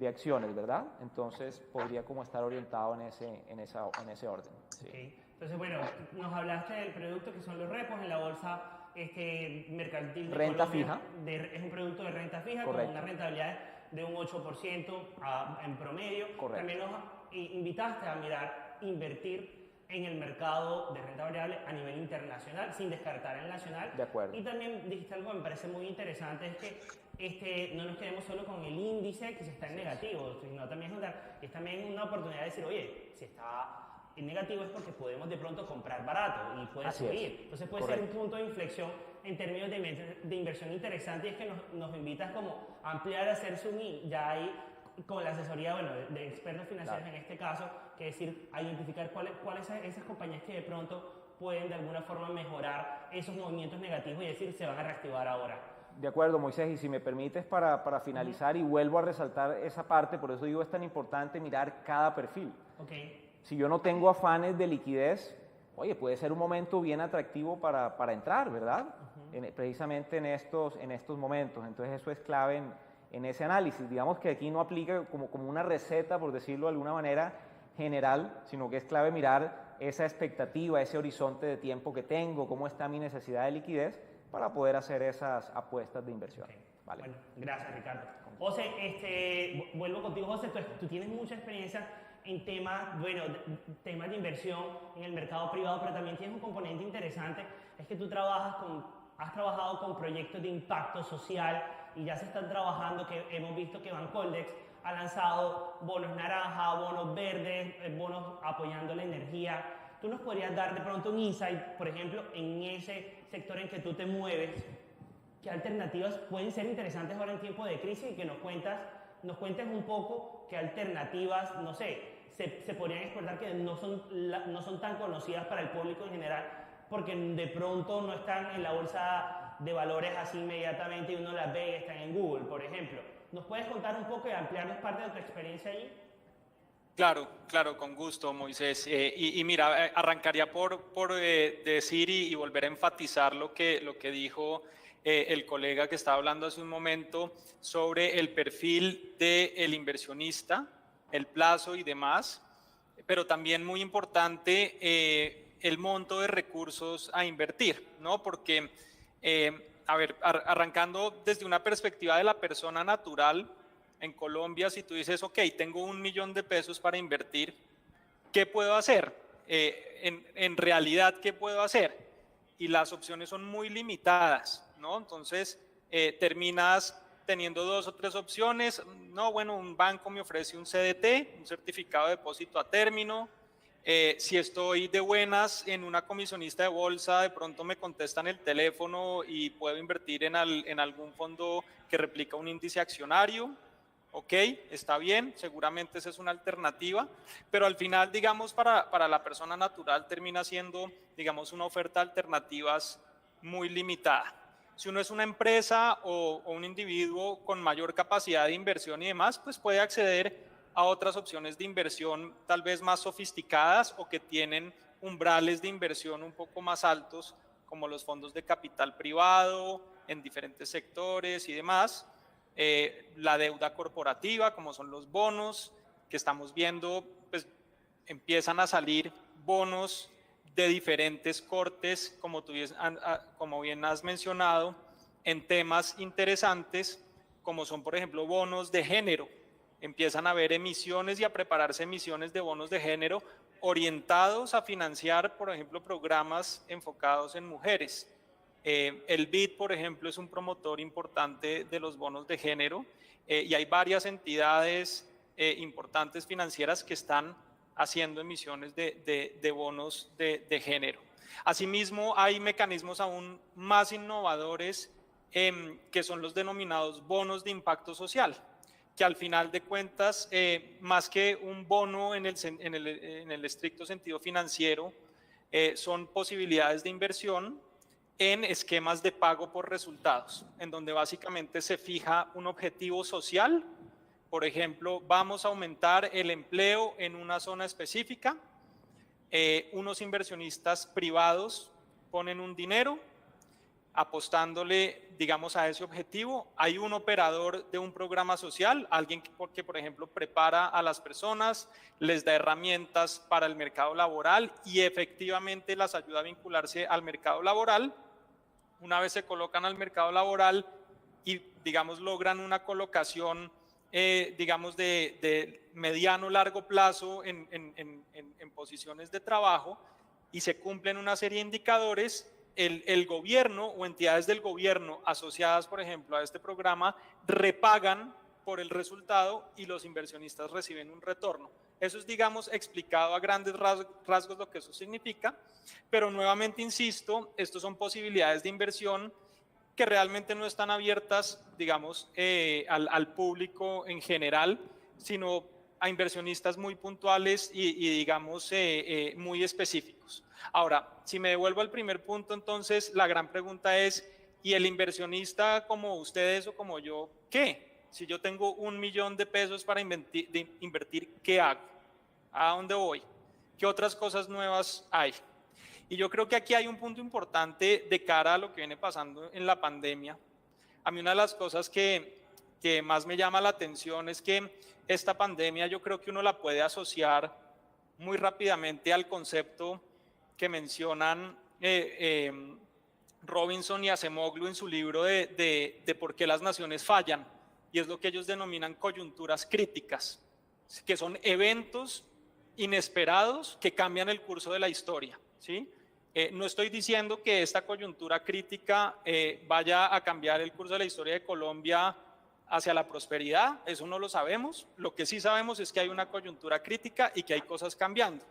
acciones, ¿verdad? Entonces podría como estar orientado en ese orden. Sí. Okay. Entonces, bueno, nos hablaste del producto que son los repos en la bolsa mercantil de renta Colombia. fija. Es un producto de renta fija. Correcto. Con una rentabilidad de un 8% en promedio. Correcto. También nos invitaste a invertir en el mercado de renta variable a nivel internacional, sin descartar el nacional. De acuerdo. Y también dijiste algo que me parece muy interesante, es que no nos quedemos solo con el índice que se está en negativo, sino también es también una oportunidad de decir, oye, si está en negativo es porque podemos de pronto comprar barato y puede Así subir. es. Entonces puede Correcto. ser un punto de inflexión en términos de inversión interesante, y es que nos invitas como a ampliar, a hacer zoom in, ya hay con la asesoría, bueno, de expertos financieros, claro, en este caso, que decir, a identificar cuáles son esas compañías que de pronto pueden de alguna forma mejorar esos movimientos negativos y decir, se van a reactivar ahora. De acuerdo, Moisés, y si me permites para finalizar, y vuelvo a resaltar esa parte, por eso digo es tan importante mirar cada perfil. Okay. Si yo no tengo afanes de liquidez, oye, puede ser un momento bien atractivo para entrar, ¿verdad? Precisamente en estos momentos. Entonces eso es clave en ese análisis. Digamos que aquí no aplica como una receta, por decirlo de alguna manera general, sino que es clave mirar esa expectativa, ese horizonte de tiempo que tengo, cómo está mi necesidad de liquidez para poder hacer esas apuestas de inversión. Okay. Vale. Bueno, gracias, Ricardo. José, vuelvo contigo, José. Tú tienes mucha experiencia en temas de inversión en el mercado privado, pero también tienes un componente interesante, es que tú has trabajado con proyectos de impacto social, y ya se están trabajando, que hemos visto que Bancoldex ha lanzado bonos naranja, bonos verdes, bonos apoyando la energía. ¿Tú nos podrías dar de pronto un insight, por ejemplo, en ese sector en que tú te mueves? ¿Qué alternativas pueden ser interesantes ahora en tiempo de crisis? Y que nos cuentes un poco qué alternativas, no sé, se podrían exportar que no son tan conocidas para el público en general, porque de pronto no están en la bolsa de valores así inmediatamente y uno las ve y están en Google, por ejemplo. ¿Nos puedes contar un poco y ampliarnos parte de tu experiencia allí? Claro, con gusto, Moisés. Y mira, arrancaría por decir y volver a enfatizar lo que dijo el colega que estaba hablando hace un momento sobre el perfil del inversionista, el plazo y demás, pero también muy importante el monto de recursos a invertir, ¿no? Porque, arrancando desde una perspectiva de la persona natural, en Colombia, si tú dices, ok, tengo $1 millón para invertir, ¿qué puedo hacer? En realidad, ¿qué puedo hacer? Y las opciones son muy limitadas, ¿no? Entonces, terminas teniendo 2 o 3 opciones. No, bueno, un banco me ofrece un CDT, un certificado de depósito a término. Si estoy de buenas en una comisionista de bolsa, de pronto me contestan el teléfono y puedo invertir en algún fondo que replica un índice accionario. Ok, está bien, seguramente esa es una alternativa, pero al final, digamos, para la persona natural termina siendo, digamos, una oferta de alternativas muy limitada. Si uno es una empresa o un individuo con mayor capacidad de inversión y demás, pues puede acceder a otras opciones de inversión tal vez más sofisticadas o que tienen umbrales de inversión un poco más altos, como los fondos de capital privado en diferentes sectores y demás. La deuda corporativa, como son los bonos, que estamos viendo, pues empiezan a salir bonos de diferentes cortes, como bien has mencionado, en temas interesantes, como son, por ejemplo, bonos de género. Empiezan a haber emisiones y a prepararse emisiones de bonos de género orientados a financiar, por ejemplo, programas enfocados en mujeres. El BID, por ejemplo, es un promotor importante de los bonos de género y hay varias entidades importantes financieras que están haciendo emisiones de bonos de género. Asimismo, hay mecanismos aún más innovadores que son los denominados bonos de impacto social, que al final de cuentas, más que un bono en el estricto sentido financiero, son posibilidades de inversión en esquemas de pago por resultados, en donde básicamente se fija un objetivo social. Por ejemplo, vamos a aumentar el empleo en una zona específica, unos inversionistas privados ponen un dinero apostándole, digamos, a ese objetivo. Hay un operador de un programa social, alguien que, por ejemplo, prepara a las personas, les da herramientas para el mercado laboral y efectivamente las ayuda a vincularse al mercado laboral. Una vez se colocan al mercado laboral y, digamos, logran una colocación, digamos, de mediano largo plazo en posiciones de trabajo y se cumplen una serie de indicadores, el gobierno o entidades del gobierno asociadas, por ejemplo, a este programa, repagan por el resultado y los inversionistas reciben un retorno. Eso es, digamos, explicado a grandes rasgos lo que eso significa, pero nuevamente insisto, estos son posibilidades de inversión que realmente no están abiertas, digamos, al público en general, sino a inversionistas muy puntuales y digamos, muy específicos. Ahora, si me devuelvo al primer punto, entonces la gran pregunta es, ¿y el inversionista como ustedes o como yo, qué? Si yo tengo $1 millón de pesos para invertir, ¿qué hago? ¿A dónde voy? ¿Qué otras cosas nuevas hay? Y yo creo que aquí hay un punto importante de cara a lo que viene pasando en la pandemia. A mí una de las cosas que más me llama la atención es que esta pandemia yo creo que uno la puede asociar muy rápidamente al concepto que mencionan Robinson y Acemoglu en su libro de por qué las naciones fallan, y es lo que ellos denominan coyunturas críticas, que son eventos inesperados que cambian el curso de la historia, ¿sí? No estoy diciendo que esta coyuntura crítica vaya a cambiar el curso de la historia de Colombia hacia la prosperidad, eso no lo sabemos. Lo que sí sabemos es que hay una coyuntura crítica y que hay cosas cambiando.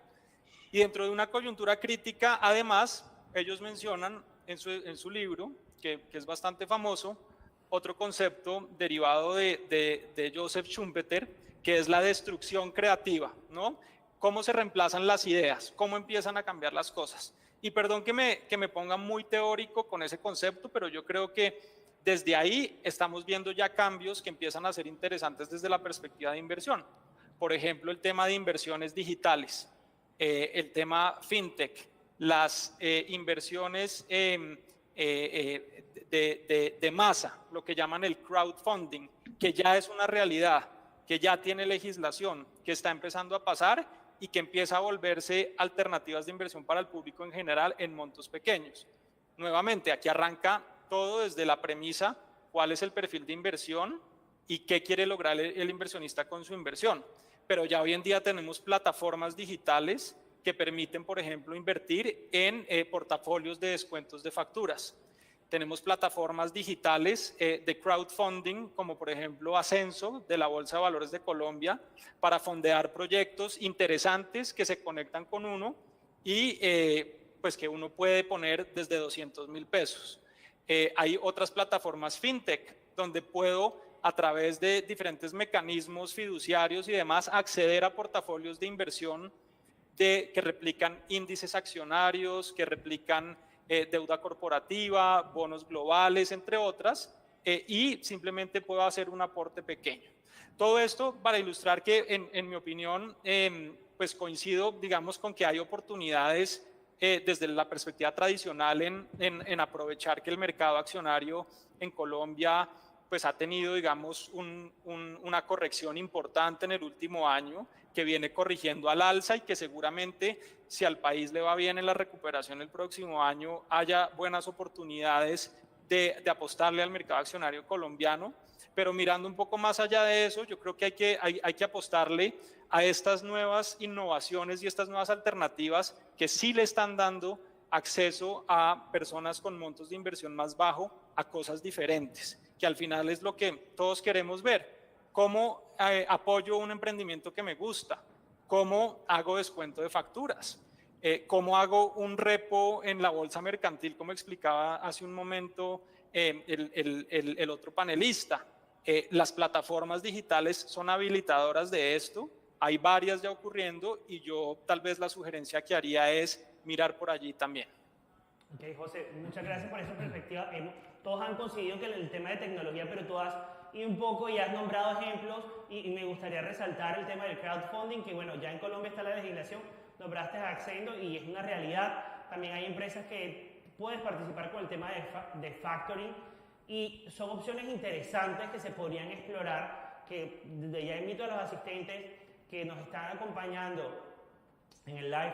Y dentro de una coyuntura crítica, además, ellos mencionan en su libro, que es bastante famoso, otro concepto derivado de Joseph Schumpeter, que es la destrucción creativa, ¿no? Cómo se reemplazan las ideas, cómo empiezan a cambiar las cosas. Y perdón que me ponga muy teórico con ese concepto, pero yo creo que desde ahí estamos viendo ya cambios que empiezan a ser interesantes desde la perspectiva de inversión. Por ejemplo, el tema de inversiones digitales, el tema fintech, las inversiones de masa, lo que llaman el crowdfunding, que ya es una realidad, que ya tiene legislación, que está empezando a pasar y que empieza a volverse alternativas de inversión para el público en general en montos pequeños. Nuevamente, aquí arranca todo desde la premisa, cuál es el perfil de inversión y qué quiere lograr el inversionista con su inversión. Pero ya hoy en día tenemos plataformas digitales que permiten, por ejemplo, invertir en portafolios de descuentos de facturas. Tenemos plataformas digitales de crowdfunding, como por ejemplo Ascenso, de la Bolsa de Valores de Colombia, para fondear proyectos interesantes que se conectan con uno y pues que uno puede poner desde $200.000 pesos. Hay otras plataformas fintech, donde puedo, a través de diferentes mecanismos fiduciarios y demás, acceder a portafolios de inversión que replican índices accionarios, que replican deuda corporativa, bonos globales, entre otras, y simplemente puedo hacer un aporte pequeño. Todo esto para ilustrar que, en mi opinión, pues coincido, digamos, con que hay oportunidades desde la perspectiva tradicional en aprovechar que el mercado accionario en Colombia pues ha tenido, digamos, una corrección importante en el último año, que viene corrigiendo al alza y que seguramente, si al país le va bien en la recuperación el próximo año, haya buenas oportunidades de apostarle al mercado accionario colombiano. Pero mirando un poco más allá de eso, yo creo que hay que apostarle a estas nuevas innovaciones y estas nuevas alternativas que sí le están dando acceso a personas con montos de inversión más bajo a cosas diferentes, que al final es lo que todos queremos ver. ¿Cómo apoyo un emprendimiento que me gusta? ¿Cómo hago descuento de facturas? ¿Cómo hago un repo en la bolsa mercantil, como explicaba hace un momento el otro panelista? Las plataformas digitales son habilitadoras de esto, hay varias ya ocurriendo y yo tal vez la sugerencia que haría es mirar por allí también. Ok, José, muchas gracias por esa perspectiva. Todos han coincidido que el tema de tecnología, pero tú has ido un poco y has nombrado ejemplos y me gustaría resaltar el tema del crowdfunding, que bueno, ya en Colombia está la legislación, nombraste a Accendo y es una realidad. También hay empresas que puedes participar con el tema de factoring y son opciones interesantes que se podrían explorar, que desde ya invito a los asistentes que nos están acompañando en el live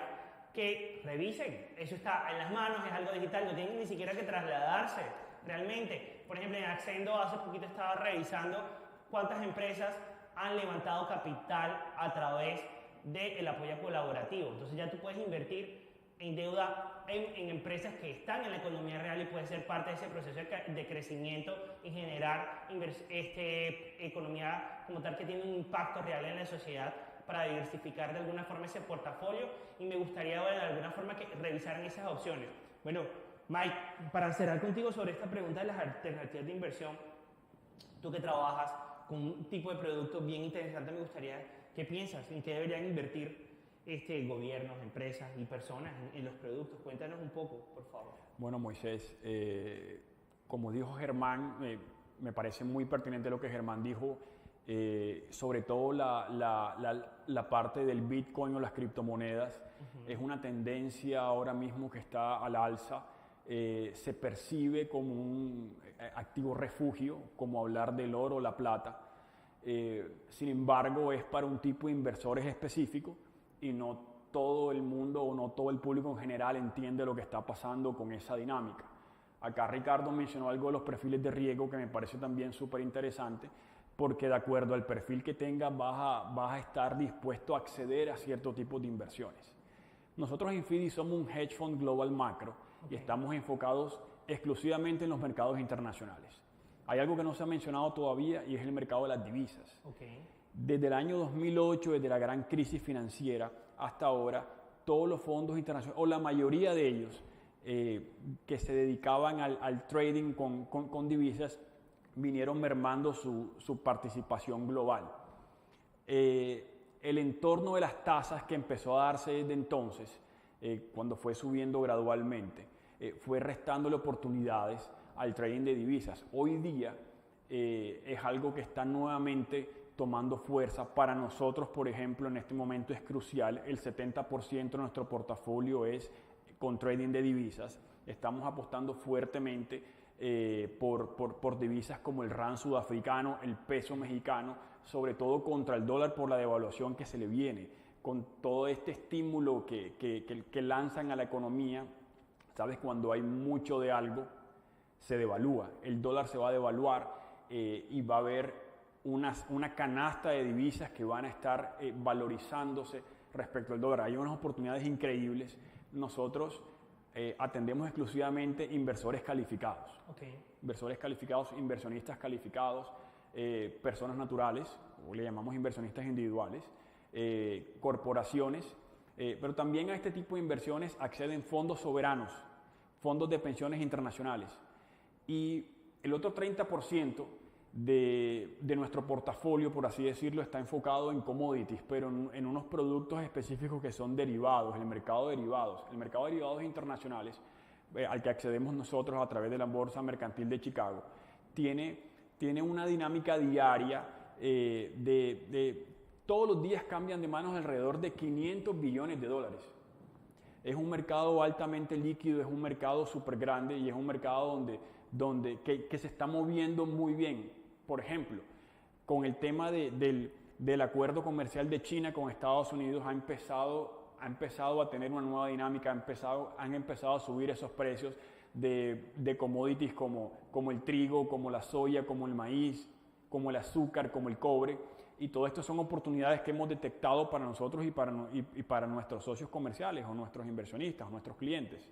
que revisen. Eso está en las manos, es algo digital, no tienen ni siquiera que trasladarse realmente. Por ejemplo, en Accendo hace poquito estaba revisando cuántas empresas han levantado capital a través del apoyo colaborativo. Entonces ya tú puedes invertir en deuda en empresas que están en la economía real y puedes ser parte de ese proceso de crecimiento y generar economía como tal que tiene un impacto real en la sociedad para diversificar de alguna forma ese portafolio, y me gustaría de alguna forma que revisaran esas opciones. Bueno, Mike, para cerrar contigo sobre esta pregunta de las alternativas de inversión, tú que trabajas con un tipo de producto bien interesante, me gustaría, ¿qué piensas? ¿En qué deberían invertir gobiernos, empresas y personas en los productos? Cuéntanos un poco, por favor. Bueno, Moisés, como dijo Germán, me parece muy pertinente lo que Germán dijo, sobre todo la parte del Bitcoin o las criptomonedas. Es una tendencia ahora mismo que está al alza. Se percibe como un activo refugio, como hablar del oro o la plata. Sin embargo, es para un tipo de inversores específico y no todo el mundo o no todo el público en general entiende lo que está pasando con esa dinámica. Acá Ricardo mencionó algo de los perfiles de riesgo que me parece también súper interesante, porque de acuerdo al perfil que tengas vas a estar dispuesto a acceder a cierto tipo de inversiones. Nosotros en FIDI somos un hedge fund global macro y estamos enfocados exclusivamente en los mercados internacionales. Hay algo que no se ha mencionado todavía y es el mercado de las divisas. Desde el año 2008, desde la gran crisis financiera hasta ahora, todos los fondos internacionales, o la mayoría de ellos, que se dedicaban al trading con divisas, vinieron mermando su participación global. El entorno de las tasas que empezó a darse desde entonces, cuando fue subiendo gradualmente, fue restándole oportunidades al trading de divisas. Hoy día es algo que está nuevamente tomando fuerza. Para nosotros, por ejemplo, en este momento es crucial. El 70% de nuestro portafolio es con trading de divisas. Estamos apostando fuertemente por divisas como el rand sudafricano, el peso mexicano, sobre todo contra el dólar por la devaluación que se le viene. Con todo este estímulo que lanzan a la economía, ¿sabes? Cuando hay mucho de algo, se devalúa. El dólar se va a devaluar y va a haber una canasta de divisas que van a estar valorizándose respecto al dólar. Hay unas oportunidades increíbles. Nosotros atendemos exclusivamente inversores calificados. Inversores calificados, inversionistas calificados, personas naturales, o le llamamos inversionistas individuales, corporaciones, pero también a este tipo de inversiones acceden fondos soberanos, fondos de pensiones internacionales. Y el otro 30% de nuestro portafolio, por así decirlo, está enfocado en commodities, pero en unos productos específicos que son derivados, el mercado de derivados. El mercado de derivados internacionales, al que accedemos nosotros a través de la Bolsa Mercantil de Chicago, tiene una dinámica diaria todos los días cambian de manos alrededor de 500 billones de dólares. Es un mercado altamente líquido, es un mercado súper grande y es un mercado que se está moviendo muy bien. Por ejemplo, con el tema del acuerdo comercial de China con Estados Unidos ha empezado a tener una nueva dinámica, han empezado a subir esos precios de commodities como el trigo, como la soya, como el maíz, como el azúcar, como el cobre. Y todo esto son oportunidades que hemos detectado para nosotros y para nuestros socios comerciales o nuestros inversionistas o nuestros clientes.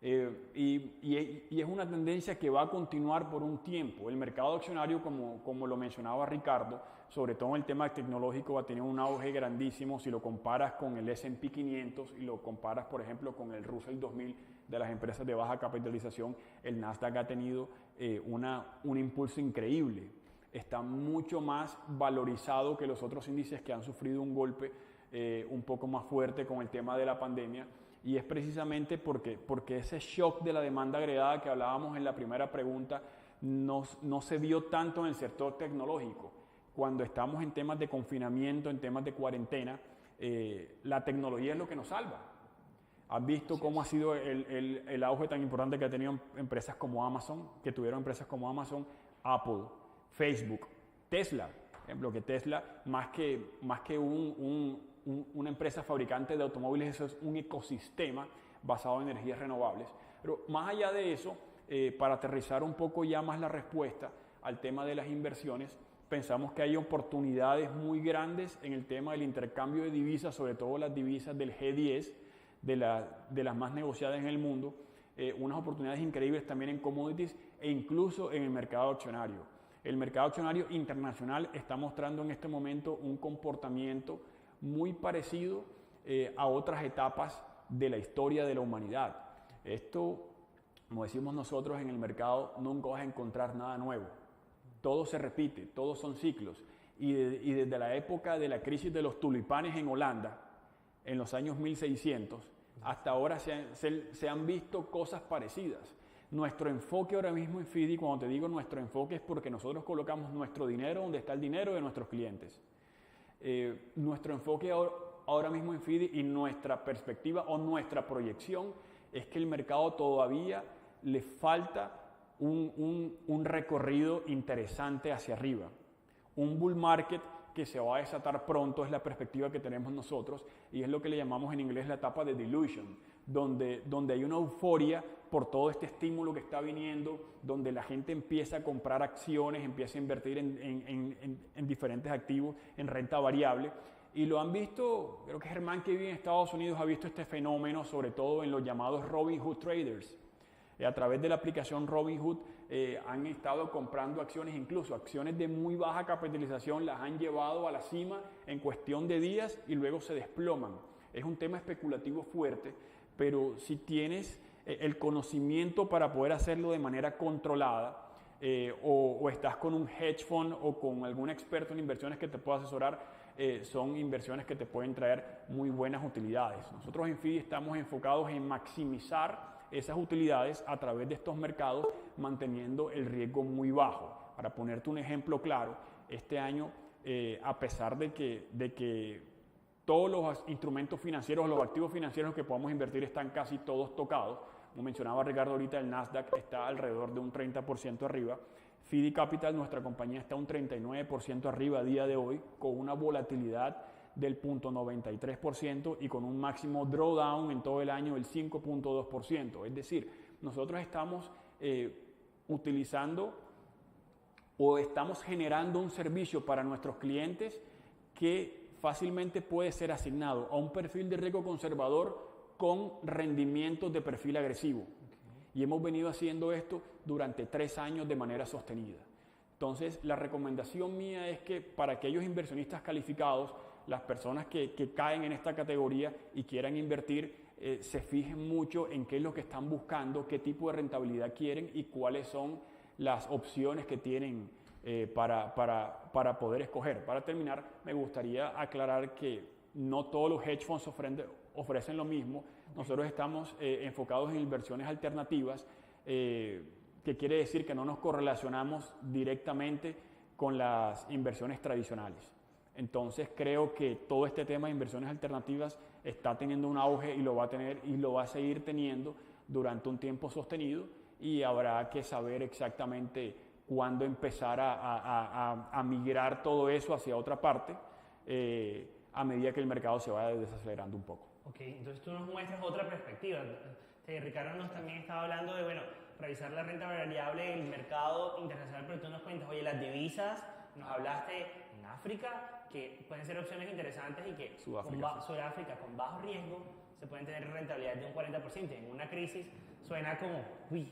Y es una tendencia que va a continuar por un tiempo. El mercado accionario, como lo mencionaba Ricardo, sobre todo en el tema tecnológico, va a tener un auge grandísimo si lo comparas con el S&P 500 y lo comparas, por ejemplo, con el Russell 2000 de las empresas de baja capitalización. El Nasdaq ha tenido un impulso increíble. Está mucho más valorizado que los otros índices que han sufrido un golpe un poco más fuerte con el tema de la pandemia. Y es precisamente porque ese shock de la demanda agregada que hablábamos en la primera pregunta no se vio tanto en el sector tecnológico. Cuando estamos en temas de confinamiento, en temas de cuarentena, la tecnología es lo que nos salva. ¿Has visto cómo ha sido el auge tan importante que ha tenido empresas como Amazon, que tuvieron empresas como Amazon, Apple, Facebook, Tesla? Por ejemplo, que Tesla, más que una empresa fabricante de automóviles, eso es un ecosistema basado en energías renovables. Pero más allá de eso, para aterrizar un poco ya más la respuesta al tema de las inversiones, pensamos que hay oportunidades muy grandes en el tema del intercambio de divisas, sobre todo las divisas del G10, de las más negociadas en el mundo, unas oportunidades increíbles también en commodities e incluso en el mercado accionario. El mercado accionario internacional está mostrando en este momento un comportamiento muy parecido a otras etapas de la historia de la humanidad. Esto, como decimos nosotros en el mercado, nunca vas a encontrar nada nuevo. Todo se repite, todos son ciclos. Y desde la época de la crisis de los tulipanes en Holanda, en los años 1600, hasta ahora se han visto cosas parecidas. Nuestro enfoque ahora mismo en FIDI, cuando te digo nuestro enfoque, es porque nosotros colocamos nuestro dinero donde está el dinero de nuestros clientes. Nuestro enfoque ahora mismo en FIDI y nuestra perspectiva o nuestra proyección es que el mercado todavía le falta un recorrido interesante hacia arriba. Un bull market que se va a desatar pronto es la perspectiva que tenemos nosotros y es lo que le llamamos en inglés la etapa de delusion, donde hay una euforia por todo este estímulo que está viniendo, donde la gente empieza a comprar acciones, empieza a invertir en diferentes activos, en renta variable. Y lo han visto, creo que Germán, que vive en Estados Unidos, ha visto este fenómeno, sobre todo en los llamados Robinhood traders. A través de la aplicación Robinhood han estado comprando acciones, incluso acciones de muy baja capitalización, las han llevado a la cima en cuestión de días y luego se desploman. Es un tema especulativo fuerte, pero si tienes el conocimiento para poder hacerlo de manera controlada o estás con un hedge fund o con algún experto en inversiones que te pueda asesorar, son inversiones que te pueden traer muy buenas utilidades. Nosotros en FIDI estamos enfocados en maximizar esas utilidades a través de estos mercados, manteniendo el riesgo muy bajo. Para ponerte un ejemplo claro, este año, a pesar de que todos los instrumentos financieros, los activos financieros que podamos invertir están casi todos tocados, como mencionaba Ricardo ahorita, el Nasdaq está alrededor de un 30% arriba. FIDI Capital, nuestra compañía, está un 39% arriba a día de hoy, con una volatilidad del 0.93% y con un máximo drawdown en todo el año del 5.2%. Es decir, nosotros estamos utilizando o estamos generando un servicio para nuestros clientes que fácilmente puede ser asignado a un perfil de riesgo conservador con rendimientos de perfil agresivo. Y hemos venido haciendo esto durante 3 años de manera sostenida. Entonces, la recomendación mía es que para aquellos inversionistas calificados, las personas que caen en esta categoría y quieran invertir, se fijen mucho en qué es lo que están buscando, qué tipo de rentabilidad quieren y cuáles son las opciones que tienen para poder escoger. Para terminar, me gustaría aclarar que no todos los hedge funds ofrecen lo mismo. Nosotros estamos enfocados en inversiones alternativas, que quiere decir que no nos correlacionamos directamente con las inversiones tradicionales. Entonces creo que todo este tema de inversiones alternativas está teniendo un auge y lo va a tener y lo va a seguir teniendo durante un tiempo sostenido, y habrá que saber exactamente cuándo empezar a migrar todo eso hacia otra parte a medida que el mercado se vaya desacelerando un poco. Ok, entonces tú nos muestras otra perspectiva. Ricardo nos también estaba hablando de, bueno, revisar la renta variable en el mercado internacional, pero tú nos cuentas, oye, las divisas, nos hablaste en África, que pueden ser opciones interesantes y que Sudáfrica con bajo riesgo se pueden tener rentabilidad de un 40%. En una crisis suena como, uy,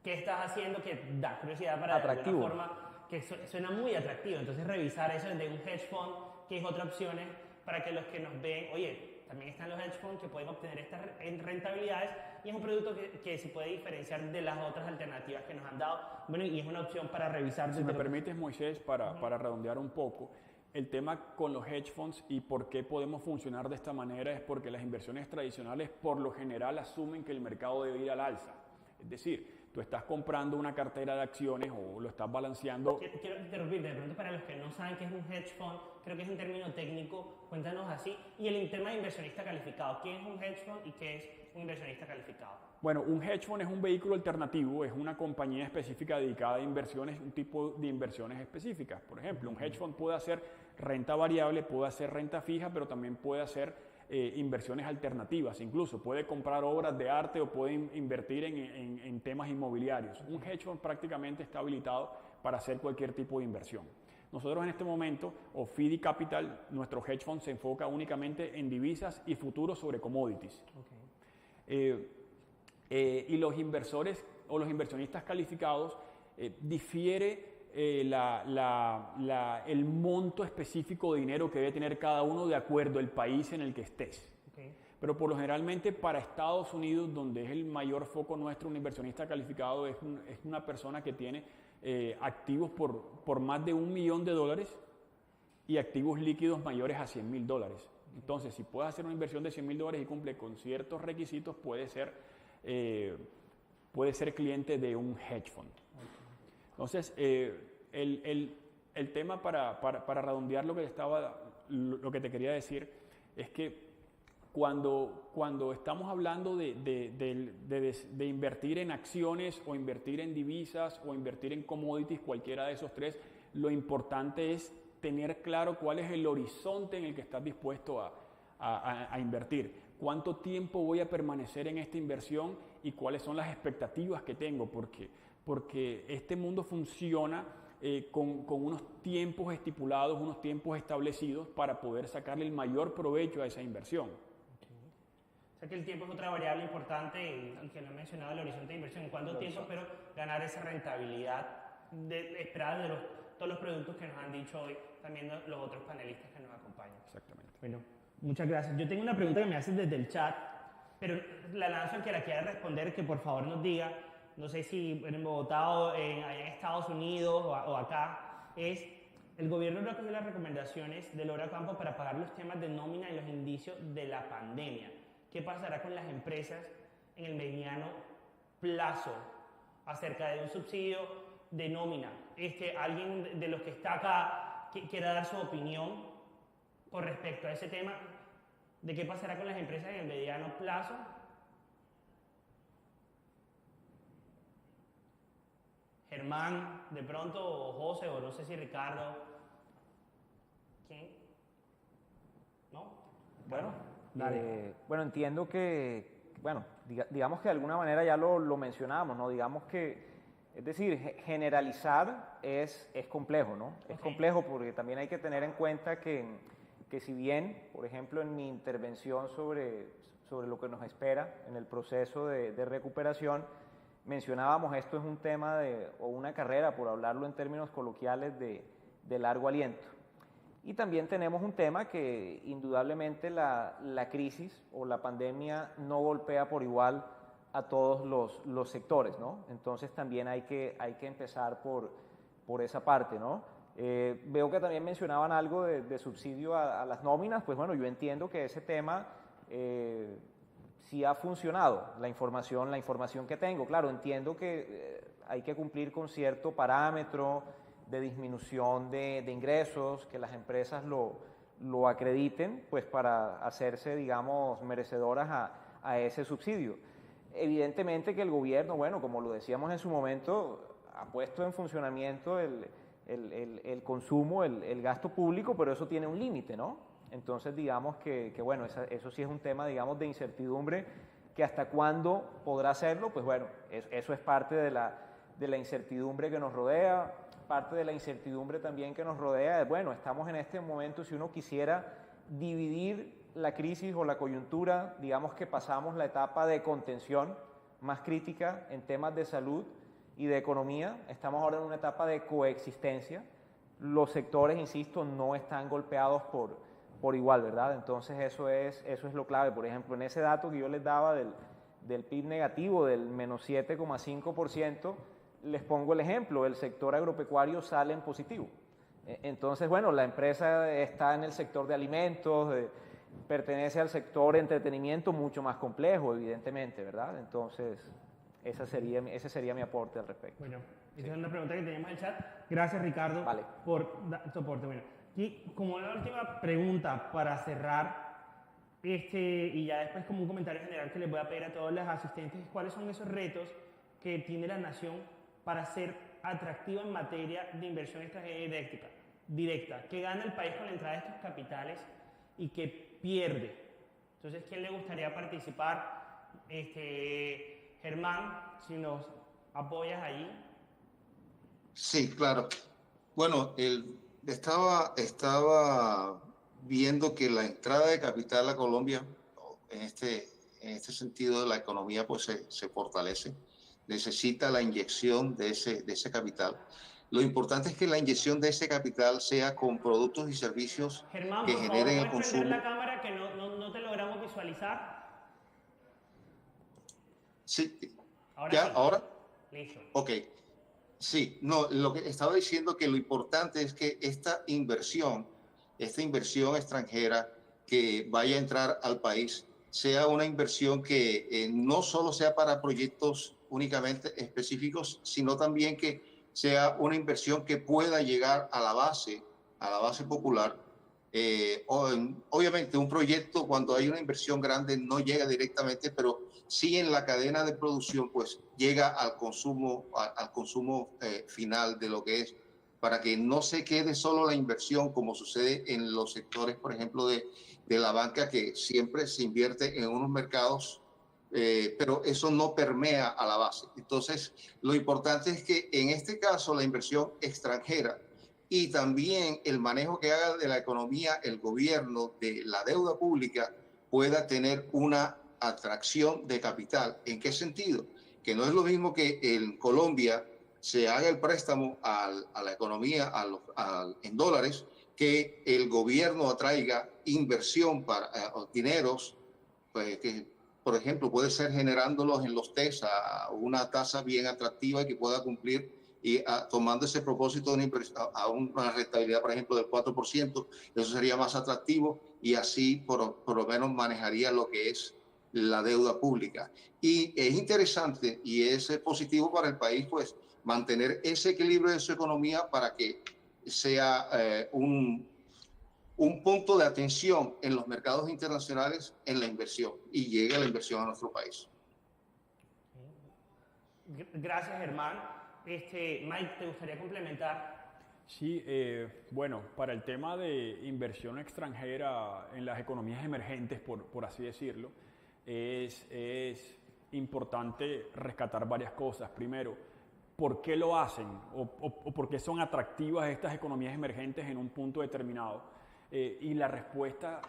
¿qué estás haciendo? Que da curiosidad para de alguna forma, que suena muy atractivo. Entonces revisar eso de un hedge fund, que es otra opción para que los que nos ven, oye, también están los hedge funds que pueden obtener estas rentabilidades y es un producto que se puede diferenciar de las otras alternativas que nos han dado. Bueno, y es una opción para revisar. Si me permites, Moisés, para redondear un poco, el tema con los hedge funds y por qué podemos funcionar de esta manera es porque las inversiones tradicionales por lo general asumen que el mercado debe ir al alza. Es decir, tú estás comprando una cartera de acciones o lo estás balanceando. Quiero interrumpirte, de pronto para los que no saben qué es un hedge fund, creo que es un término técnico, cuéntanos así. Y el tema de inversionista calificado, ¿qué es un hedge fund y qué es un inversionista calificado? Bueno, un hedge fund es un vehículo alternativo, es una compañía específica dedicada a inversiones, un tipo de inversiones específicas. Por ejemplo, un hedge fund puede hacer renta variable, puede hacer renta fija, pero también puede hacer inversiones alternativas. Incluso puede comprar obras de arte o puede invertir en temas inmobiliarios. Un hedge fund prácticamente está habilitado para hacer cualquier tipo de inversión. Nosotros en este momento, Ophidy Capital, nuestro hedge fund se enfoca únicamente en divisas y futuros sobre commodities. Y los inversores o los inversionistas calificados difiere el monto específico de dinero que debe tener cada uno de acuerdo al país en el que estés. Pero por lo generalmente para Estados Unidos, donde es el mayor foco nuestro, un inversionista calificado es una persona que tiene activos por más de $1 millón y activos líquidos mayores a $100,000. Entonces, si puedes hacer una inversión de $100,000 y cumple con ciertos requisitos, puede ser cliente de un hedge fund. Entonces, el tema para redondear lo que te quería decir es que cuando estamos hablando de invertir en acciones o invertir en divisas o invertir en commodities, cualquiera de esos tres, lo importante es tener claro cuál es el horizonte en el que estás dispuesto a invertir. ¿Cuánto tiempo voy a permanecer en esta inversión y cuáles son las expectativas que tengo? Porque este mundo funciona con unos tiempos estipulados, unos tiempos establecidos para poder sacarle el mayor provecho a esa inversión. O sea que el tiempo es otra variable importante y que no he mencionado, el horizonte de inversión. ¿En cuánto tiempo espero ganar esa rentabilidad esperada de todos los productos que nos han dicho hoy también los otros panelistas que nos acompañan? Exactamente. Bueno, muchas gracias. Yo tengo una pregunta que me haces desde el chat, pero la lanzo al que la quiera responder, que por favor nos diga, no sé si en Bogotá o allá en Estados Unidos o acá, es: el gobierno no acogió las recomendaciones del Hora Campo para pagar los temas de nómina y los indicios de la pandemia. ¿Qué pasará con las empresas en el mediano plazo acerca de un subsidio de nómina? ¿Alguien de los que está acá quiera dar su opinión con respecto a ese tema? ¿De qué pasará con las empresas en el mediano plazo? Germán, de pronto, o José, o no sé si Ricardo. ¿Quién? ¿No? Bueno, entiendo que, digamos que de alguna manera ya lo mencionamos, ¿no? Digamos que, es decir, generalizar es complejo, ¿no? Es complejo porque también hay que tener en cuenta que si bien, por ejemplo, en mi intervención sobre lo que nos espera en el proceso de recuperación, mencionábamos esto es un tema o una carrera, por hablarlo en términos coloquiales, de largo aliento. Y también tenemos un tema que indudablemente la crisis o la pandemia no golpea por igual a todos los sectores, ¿no? Entonces también hay que empezar por esa parte, ¿no? Veo que también mencionaban algo de subsidio a las nóminas. Pues bueno, yo entiendo que ese tema sí ha funcionado, la información que tengo. Claro, entiendo que hay que cumplir con cierto parámetro de disminución de ingresos, que las empresas lo acrediten, pues para hacerse, digamos, merecedoras a ese subsidio. Evidentemente que el gobierno, bueno, como lo decíamos en su momento, ha puesto en funcionamiento el consumo, el gasto público, pero eso tiene un límite, ¿no? Entonces, digamos que bueno, eso sí es un tema, digamos, de incertidumbre, que hasta cuándo podrá hacerlo. Pues bueno, eso es parte de la incertidumbre que nos rodea. Parte de la incertidumbre también que nos rodea es, bueno, estamos en este momento, si uno quisiera dividir la crisis o la coyuntura, digamos que pasamos la etapa de contención más crítica en temas de salud y de economía, estamos ahora en una etapa de coexistencia. Los sectores, insisto, no están golpeados por igual, ¿verdad? Entonces eso es lo clave. Por ejemplo, en ese dato que yo les daba del PIB negativo, del menos 7,5%, les pongo el ejemplo: el sector agropecuario sale en positivo. Entonces, bueno, la empresa está en el sector de alimentos, pertenece al sector entretenimiento, mucho más complejo, evidentemente, ¿verdad? Entonces, ese sería mi aporte al respecto. Bueno, esa es una pregunta que teníamos en el chat. Gracias, Ricardo, por tu aporte. Bueno, y como la última pregunta para cerrar, Y ya después como un comentario general que les voy a pedir a todos los asistentes, ¿cuáles son esos retos que tiene la nación para ser atractiva en materia de inversión extranjera directa? ¿Qué gana el país con la entrada de estos capitales y qué pierde? Entonces, ¿quién le gustaría participar? Germán, si nos apoyas ahí. Sí, claro. Bueno, estaba viendo que la entrada de capital a Colombia, en este sentido, la economía pues se fortalece, necesita la inyección de ese capital. Lo importante es que la inyección de ese capital sea con productos y servicios Germán, que por favor, generen el ¿puedes prender la consumo. cámara que no te logramos visualizar? Sí, Ahora ¿ya? sí. ¿Ahora? Listo. Ok. Sí, no, lo que estaba diciendo que lo importante es que esta inversión extranjera que vaya a entrar al país sea una inversión que no solo sea para proyectos únicamente específicos, sino también que sea una inversión que pueda llegar a la base popular. Obviamente un proyecto cuando hay una inversión grande no llega directamente, pero sí en la cadena de producción pues llega al consumo final de lo que es, para que no se quede solo la inversión como sucede en los sectores, por ejemplo, de la banca, que siempre se invierte en unos mercados, pero eso no permea a la base. Entonces, lo importante es que en este caso la inversión extranjera y también el manejo que haga de la economía el gobierno, de la deuda pública, pueda tener una atracción de capital. ¿En qué sentido? Que no es lo mismo que en Colombia se haga el préstamo a la economía en dólares, que el gobierno atraiga inversión para dineros, pues, que por ejemplo puede ser generándolos en los TES a una tasa bien atractiva y que pueda cumplir, y tomando ese propósito de a una rentabilidad, por ejemplo, del 4%, eso sería más atractivo y así por lo menos manejaría lo que es la deuda pública. Y es interesante y es positivo para el país, pues, mantener ese equilibrio de su economía para que sea un punto de atención en los mercados internacionales en la inversión y llegue la inversión a nuestro país. Gracias, Germán. Mike, ¿te gustaría complementar? Sí, bueno, para el tema de inversión extranjera en las economías emergentes, por así decirlo, es importante rescatar varias cosas. Primero, ¿por qué lo hacen o por qué son atractivas estas economías emergentes en un punto determinado? Y la respuesta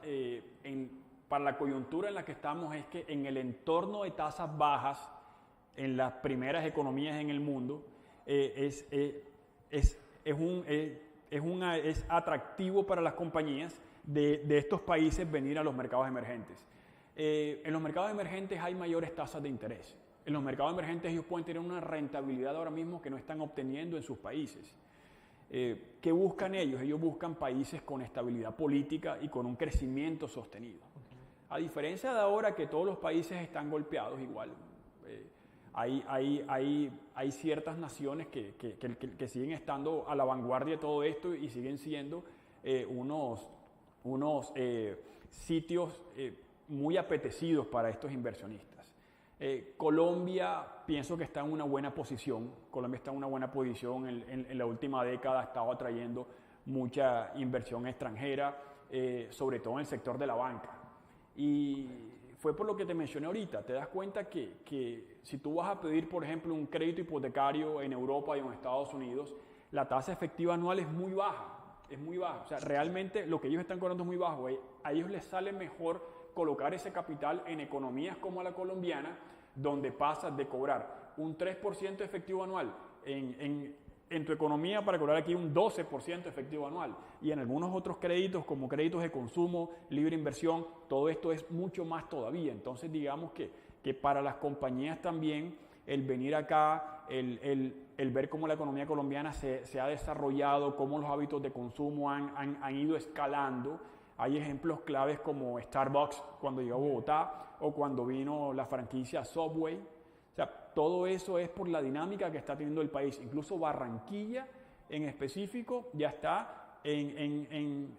para la coyuntura en la que estamos es que en el entorno de tasas bajas, en las primeras economías en el mundo, es atractivo para las compañías de estos países venir a los mercados emergentes. En los mercados emergentes hay mayores tasas de interés. En los mercados emergentes ellos pueden tener una rentabilidad ahora mismo que no están obteniendo en sus países. ¿Qué buscan ellos? Ellos buscan países con estabilidad política y con un crecimiento sostenido. A diferencia de ahora que todos los países están golpeados igual. Hay ciertas naciones que siguen estando a la vanguardia de todo esto y siguen siendo unos sitios muy apetecidos para estos inversionistas. Colombia pienso que está en una buena posición. Colombia está en una buena posición. En la última década ha estado atrayendo mucha inversión extranjera, sobre todo en el sector de la banca. Y fue por lo que te mencioné ahorita. Te das cuenta que si tú vas a pedir, por ejemplo, un crédito hipotecario en Europa y en Estados Unidos, la tasa efectiva anual es muy baja. Es muy baja. O sea, realmente lo que ellos están cobrando es muy bajo. A ellos les sale mejor colocar ese capital en economías como la colombiana, donde pasas de cobrar un 3% efectivo anual en tu economía para cobrar aquí un 12% efectivo anual. Y en algunos otros créditos, como créditos de consumo, libre inversión, todo esto es mucho más todavía. Entonces, digamos que para las compañías también, el venir acá, el ver cómo la economía colombiana se ha desarrollado, cómo los hábitos de consumo han ido escalando. Hay ejemplos claves como Starbucks cuando llegó a Bogotá o cuando vino la franquicia Subway. O sea, todo eso es por la dinámica que está teniendo el país. Incluso Barranquilla en específico ya está en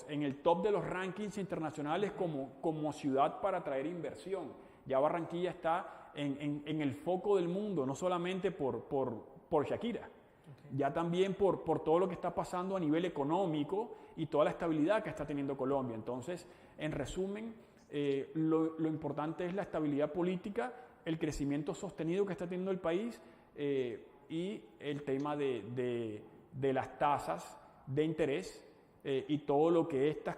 el top de los rankings internacionales como ciudad para atraer inversión. Ya Barranquilla está en el foco del mundo, no solamente por Shakira, ya también por todo lo que está pasando a nivel económico y toda la estabilidad que está teniendo Colombia. Entonces, en resumen, lo importante es la estabilidad política, el crecimiento sostenido que está teniendo el país y el tema de las tasas de interés y todo lo que estas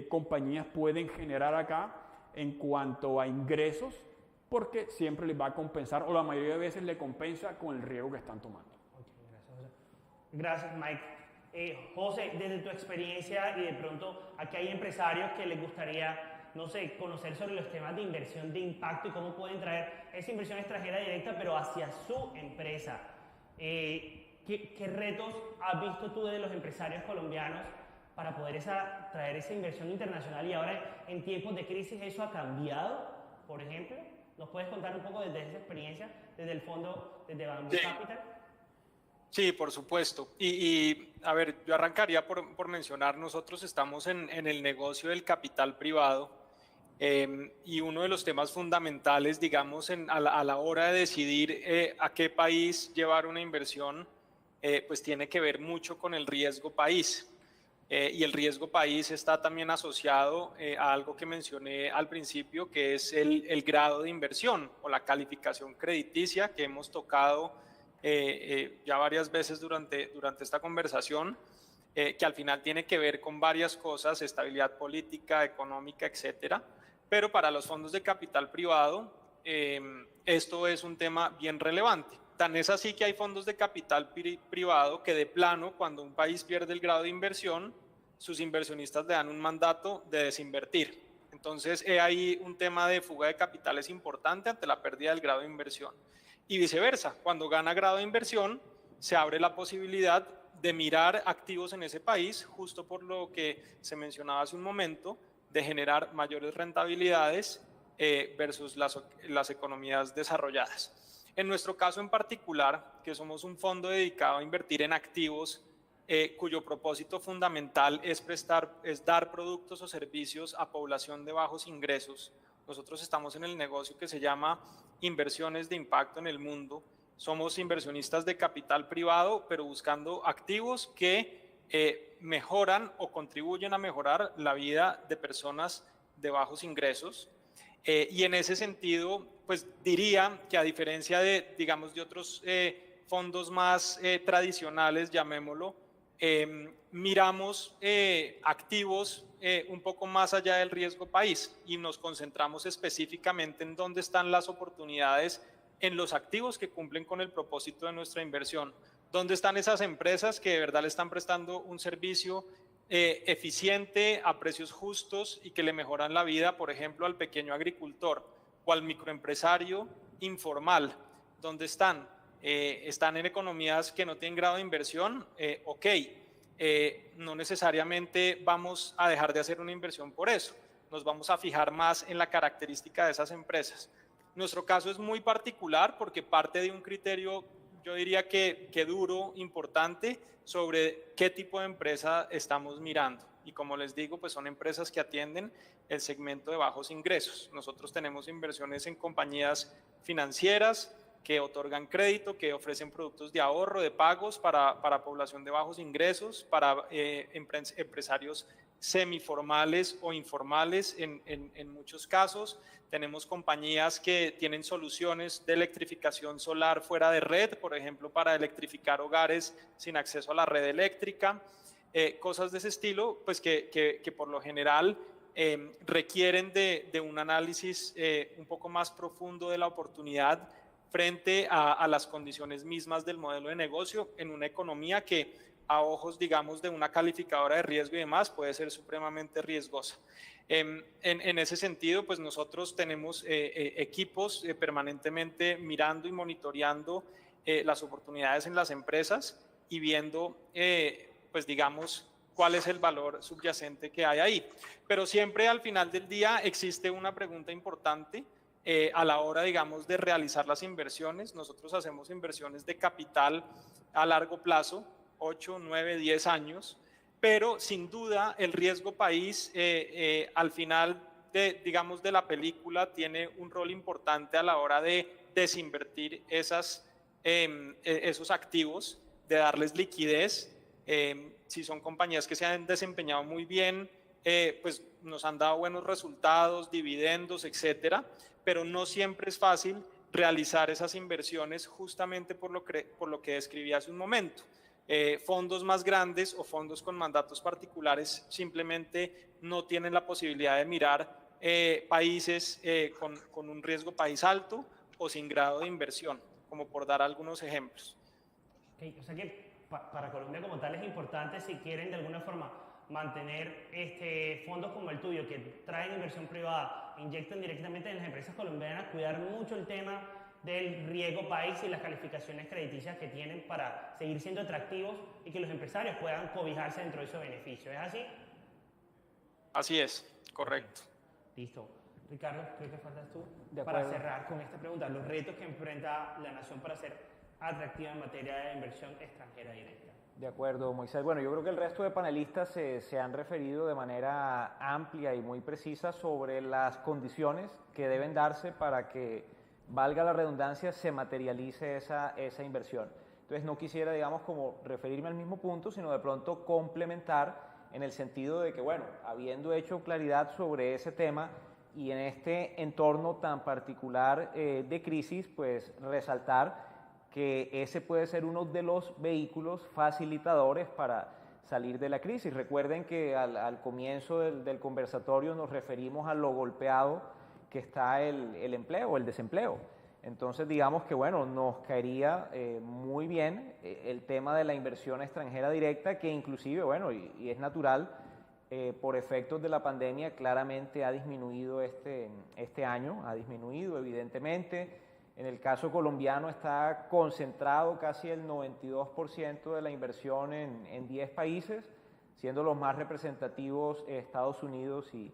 compañías pueden generar acá en cuanto a ingresos, porque siempre les va a compensar, o la mayoría de veces le compensa con el riesgo que están tomando. Gracias, Mike. José, desde tu experiencia y de pronto aquí hay empresarios que les gustaría, no sé, conocer sobre los temas de inversión de impacto y cómo pueden traer esa inversión extranjera directa, pero hacia su empresa. ¿Qué retos has visto tú de los empresarios colombianos para poder traer esa inversión internacional? Y ahora, en tiempos de crisis, ¿eso ha cambiado, por ejemplo? ¿Nos puedes contar un poco desde esa experiencia, desde el fondo, desde Bamboo Capital? Sí, por supuesto. Y a ver, yo arrancaría por mencionar, nosotros estamos en el negocio del capital privado y uno de los temas fundamentales, digamos, a la hora de decidir a qué país llevar una inversión, pues tiene que ver mucho con el riesgo país. Y el riesgo país está también asociado a algo que mencioné al principio, que es el grado de inversión o la calificación crediticia que hemos tocado ya varias veces durante esta conversación, que al final tiene que ver con varias cosas, estabilidad política, económica, etcétera. Pero para los fondos de capital privado, esto es un tema bien relevante. Tan es así que hay fondos de capital privado que de plano, cuando un país pierde el grado de inversión, sus inversionistas le dan un mandato de desinvertir. Entonces, ahí un tema de fuga de capitales importante ante la pérdida del grado de inversión. Y viceversa, cuando gana grado de inversión, se abre la posibilidad de mirar activos en ese país, justo por lo que se mencionaba hace un momento, de generar mayores rentabilidades versus las economías desarrolladas. En nuestro caso en particular, que somos un fondo dedicado a invertir en activos cuyo propósito fundamental es dar productos o servicios a población de bajos ingresos. Nosotros estamos en el negocio que se llama inversiones de impacto en el mundo. Somos inversionistas de capital privado, pero buscando activos que mejoran o contribuyen a mejorar la vida de personas de bajos ingresos. Y en ese sentido, pues diría que a diferencia de, digamos, de otros fondos más tradicionales, llamémoslo, miramos activos un poco más allá del riesgo país y nos concentramos específicamente en dónde están las oportunidades en los activos que cumplen con el propósito de nuestra inversión. ¿Dónde están esas empresas que de verdad le están prestando un servicio eficiente a precios justos y que le mejoran la vida, por ejemplo, al pequeño agricultor o al microempresario informal? ¿Dónde están? Están en economías que no tienen grado de inversión, ok, no necesariamente vamos a dejar de hacer una inversión por eso, nos vamos a fijar más en la característica de esas empresas. Nuestro caso es muy particular porque parte de un criterio, yo diría que duro, importante, sobre qué tipo de empresa estamos mirando. Y como les digo, pues son empresas que atienden el segmento de bajos ingresos. Nosotros tenemos inversiones en compañías financieras que otorgan crédito, que ofrecen productos de ahorro, de pagos para población de bajos ingresos, para empresarios semiformales o informales en muchos casos. Tenemos compañías que tienen soluciones de electrificación solar fuera de red, por ejemplo, para electrificar hogares sin acceso a la red eléctrica. Cosas de ese estilo, pues que por lo general requieren de un análisis un poco más profundo de la oportunidad frente a las condiciones mismas del modelo de negocio en una economía que a ojos, digamos, de una calificadora de riesgo y demás puede ser supremamente riesgosa. En ese sentido, pues nosotros tenemos equipos permanentemente mirando y monitoreando las oportunidades en las empresas y viendo, pues digamos, cuál es el valor subyacente que hay ahí. Pero siempre al final del día existe una pregunta importante a la hora, digamos, de realizar las inversiones. Nosotros hacemos inversiones de capital a largo plazo, 8, 9, 10 años, pero sin duda el riesgo país al final digamos, de la película tiene un rol importante a la hora de desinvertir esos activos, de darles liquidez. Si son compañías que se han desempeñado muy bien, pues nos han dado buenos resultados, dividendos, etcétera, pero no siempre es fácil realizar esas inversiones justamente por lo que describí hace un momento. Fondos más grandes o fondos con mandatos particulares simplemente no tienen la posibilidad de mirar países con un riesgo país alto o sin grado de inversión, como por dar algunos ejemplos. Okay, o sea que para Colombia como tal es importante, si quieren de alguna forma mantener fondos como el tuyo que traen inversión privada, inyectan directamente en las empresas colombianas, cuidar mucho el tema del riesgo país y las calificaciones crediticias que tienen para seguir siendo atractivos y que los empresarios puedan cobijarse dentro de esos beneficios. ¿Es así? Así es, correcto. Okay. Listo. Ricardo, creo que faltas tú para cerrar con esta pregunta. Los retos que enfrenta la nación para ser atractiva en materia de inversión extranjera directa. De acuerdo, Moisés. Bueno, yo creo que el resto de panelistas se han referido de manera amplia y muy precisa sobre las condiciones que deben darse para que, valga la redundancia, se materialice esa inversión. Entonces no quisiera, digamos, como referirme al mismo punto, sino de pronto complementar en el sentido de que, bueno, habiendo hecho claridad sobre ese tema y en este entorno tan particular de crisis, pues resaltar que ese puede ser uno de los vehículos facilitadores para salir de la crisis. Recuerden que al comienzo del conversatorio nos referimos a lo golpeado que está el empleo o el desempleo. Entonces, digamos que, bueno, nos caería muy bien el tema de la inversión extranjera directa, que inclusive, bueno, y es natural, por efectos de la pandemia, claramente ha disminuido este año, ha disminuido evidentemente. En el caso colombiano está concentrado casi el 92% de la inversión en 10 países, siendo los más representativos Estados Unidos y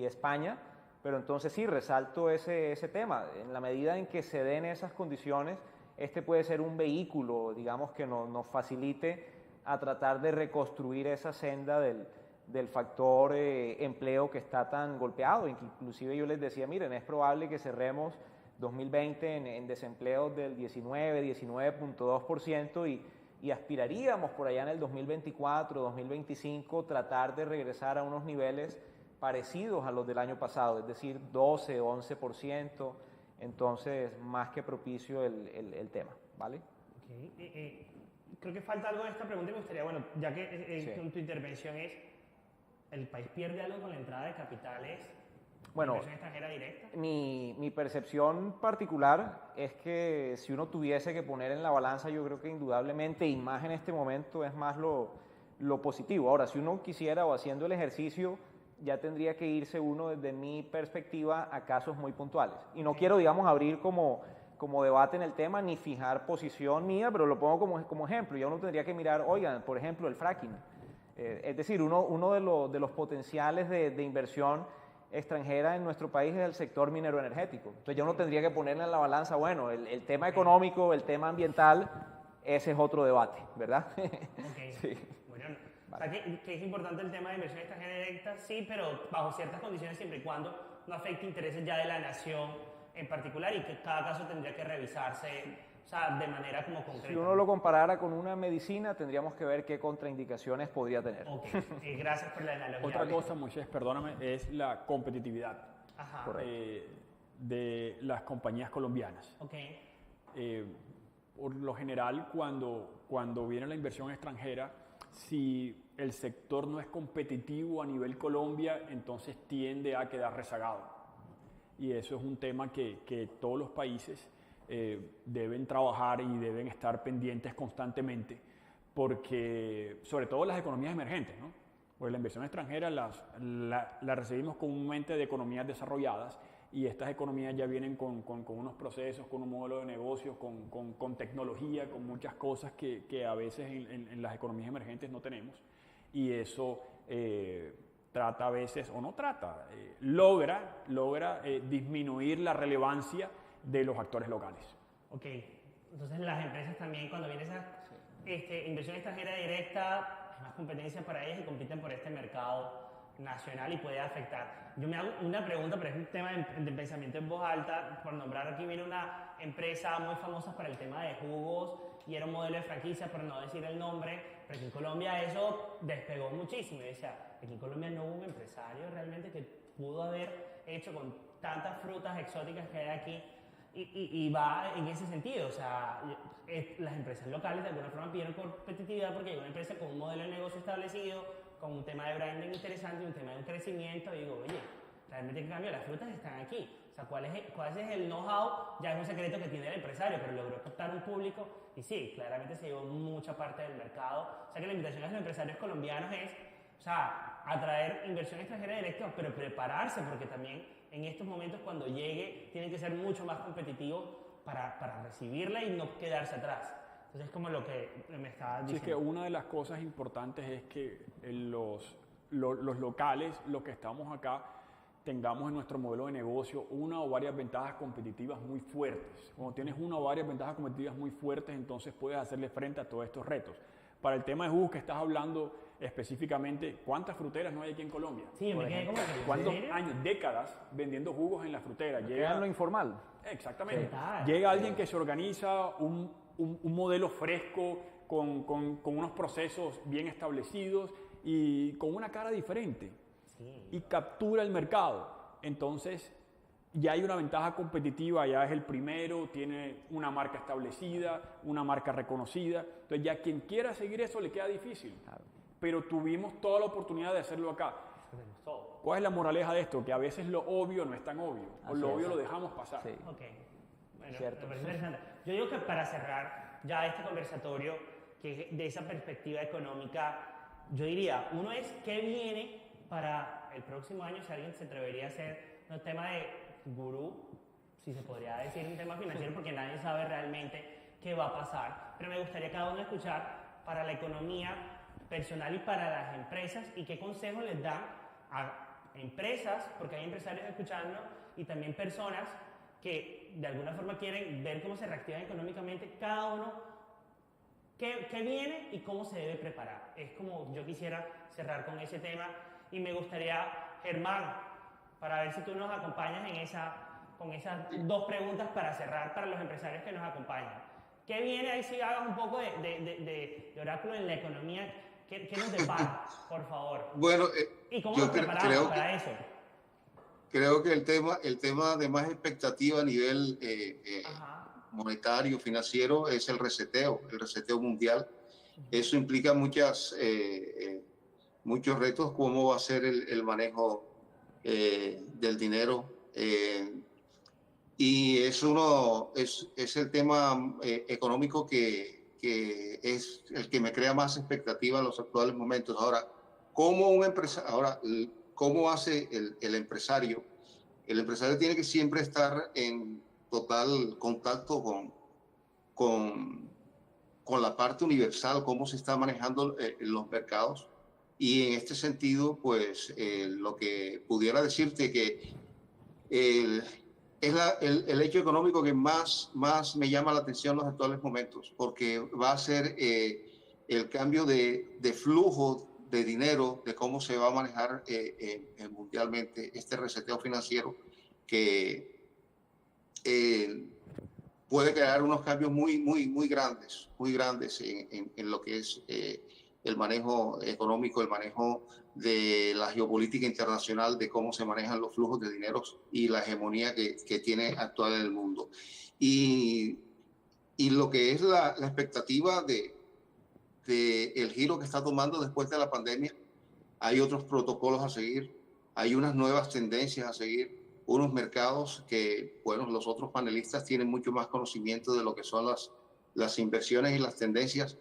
España. Pero entonces sí, resalto ese tema. En la medida en que se den esas condiciones, este puede ser un vehículo, digamos, que nos facilite a tratar de reconstruir esa senda del factor empleo que está tan golpeado. Inclusive yo les decía, miren, es probable que cerremos 2020 en desempleo del 19.2% y aspiraríamos por allá en el 2024, 2025 tratar de regresar a unos niveles parecidos a los del año pasado, es decir, 12, 11%, entonces más que propicio el tema, ¿vale? Okay. Creo que falta algo de esta pregunta y me gustaría, bueno, ya que Sí. tu intervención es, ¿el país pierde algo con la entrada de capitales? Bueno, ¿Inversión extranjera directa? mi percepción particular es que si uno tuviese que poner en la balanza, yo creo que indudablemente, y más en este momento, es más lo positivo. Ahora, si uno quisiera o haciendo el ejercicio, ya tendría que irse uno desde mi perspectiva a casos muy puntuales. Y no quiero, digamos, abrir como debate en el tema ni fijar posición mía, pero lo pongo como ejemplo. Ya uno tendría que mirar, oigan, por ejemplo, el fracking. Es decir, uno de los potenciales de inversión extranjera en nuestro país es el sector minero energético. Entonces ya uno tendría que ponerle en la balanza, bueno, el tema económico, el tema ambiental, ese es otro debate, ¿verdad? Ok. Sí. Bueno, o sea que es importante el tema de inversión extranjera directa, sí, pero bajo ciertas condiciones siempre y cuando no afecte intereses ya de la nación en particular y que cada caso tendría que revisarse, o sea, de manera como concreta. Si uno lo comparara con una medicina, tendríamos que ver qué contraindicaciones podría tener. Ok, gracias por la analogía. Otra cosa, Moisés, perdóname, es la competitividad Ajá. de las compañías colombianas. Ok. Por lo general, cuando viene la inversión extranjera, si el sector no es competitivo a nivel Colombia, entonces tiende a quedar rezagado. Y eso es un tema que todos los países deben trabajar y deben estar pendientes constantemente, porque sobre todo las economías emergentes, ¿no? Porque la inversión extranjera la recibimos comúnmente de economías desarrolladas y estas economías ya vienen con unos procesos, con un modelo de negocios, con tecnología, con muchas cosas que a veces en las economías emergentes no tenemos, y eso trata a veces, o no trata, logra disminuir la relevancia de los actores locales. Ok, entonces las empresas también cuando viene esa inversión extranjera directa, más competencia para ellas y compiten por este mercado nacional y puede afectar. Yo me hago una pregunta, pero es un tema de pensamiento en voz alta. Por nombrar aquí, viene una empresa muy famosa para el tema de jugos y era un modelo de franquicia, por no decir el nombre, pero aquí en Colombia eso despegó muchísimo. Y decía, aquí en Colombia no hubo un empresario realmente que pudo haber hecho con tantas frutas exóticas que hay aquí. Y va en ese sentido, o sea, las empresas locales de alguna forma piden competitividad porque hay una empresa con un modelo de negocio establecido, con un tema de branding interesante, un tema de un crecimiento, y digo, oye, realmente en cambio las frutas están aquí. O sea, ¿cuál es el know-how? Ya es un secreto que tiene el empresario, pero logró captar un público y sí, claramente se llevó mucha parte del mercado. O sea, que la invitación a los empresarios colombianos es, o sea, atraer inversión extranjera directa, pero prepararse, porque también en estos momentos cuando llegue tienen que ser mucho más competitivos para recibirla y no quedarse atrás. Entonces es como lo que me estaba diciendo. Sí, es que una de las cosas importantes es que los locales, los que estamos acá, tengamos en nuestro modelo de negocio una o varias ventajas competitivas muy fuertes. Cuando tienes una o varias ventajas competitivas muy fuertes, entonces puedes hacerle frente a todos estos retos. Para el tema de jugos que estás hablando específicamente, ¿cuántas fruteras no hay aquí en Colombia? Sí, me quedé como que... ¿Cuántos años, décadas vendiendo jugos en la frutera? Llega lo informal. Exactamente. Sí. Llega alguien que se organiza un modelo fresco, con unos procesos bien establecidos y con una cara diferente. Sí. Y captura el mercado. Entonces, ya hay una ventaja competitiva, ya es el primero, tiene una marca establecida, una marca reconocida. Entonces, ya quien quiera seguir eso le queda difícil. Claro. Pero tuvimos toda la oportunidad de hacerlo acá. ¿Cuál es la moraleja de esto? Que a veces lo obvio no es tan obvio, o Así lo es. obvio lo dejamos pasar. Sí. Ok, bueno, Cierto. me parece interesante. Yo digo que para cerrar ya este conversatorio, que de esa perspectiva económica, yo diría, uno es qué viene para el próximo año, si alguien se atrevería a hacer un tema de gurú, si se podría decir un tema financiero, porque nadie sabe realmente qué va a pasar, pero me gustaría cada uno escuchar para la economía personal y para las empresas y qué consejos les dan a empresas, porque hay empresarios escuchando y también personas que de alguna forma quieren ver cómo se reactivan económicamente cada uno, qué viene y cómo se debe preparar. Es como yo quisiera cerrar con ese tema y me gustaría, Germán, para ver si tú nos acompañas con esas dos preguntas para cerrar para los empresarios que nos acompañan. ¿Qué viene? Ahí sí hagas un poco de oráculo en la economía. ¿Qué nos depara, por favor? Bueno, ¿Y cómo yo nos preparamos para eso? creo que el tema de más expectativa a nivel Ajá. monetario, financiero, es el reseteo mundial. Eso implica muchos retos, cómo va a ser el manejo del dinero. Y es el tema económico que es el que me crea más expectativa en los actuales momentos. Ahora, ¿cómo hace el empresario? El empresario tiene que siempre estar en total contacto con la parte universal, cómo se está manejando los mercados. Y en este sentido, pues lo que pudiera decirte que es el hecho económico que más me llama la atención en los actuales momentos, porque va a ser el cambio de flujo de dinero, de cómo se va a manejar mundialmente este reseteo financiero que puede crear unos cambios muy grandes en lo que es el manejo económico, el manejo de la geopolítica internacional, de cómo se manejan los flujos de dinero y la hegemonía que tiene actual en el mundo. Y lo que es la expectativa de el giro que está tomando después de la pandemia, hay otros protocolos a seguir, hay unas nuevas tendencias a seguir, unos mercados que, bueno, los otros panelistas tienen mucho más conocimiento de lo que son las inversiones y las tendencias,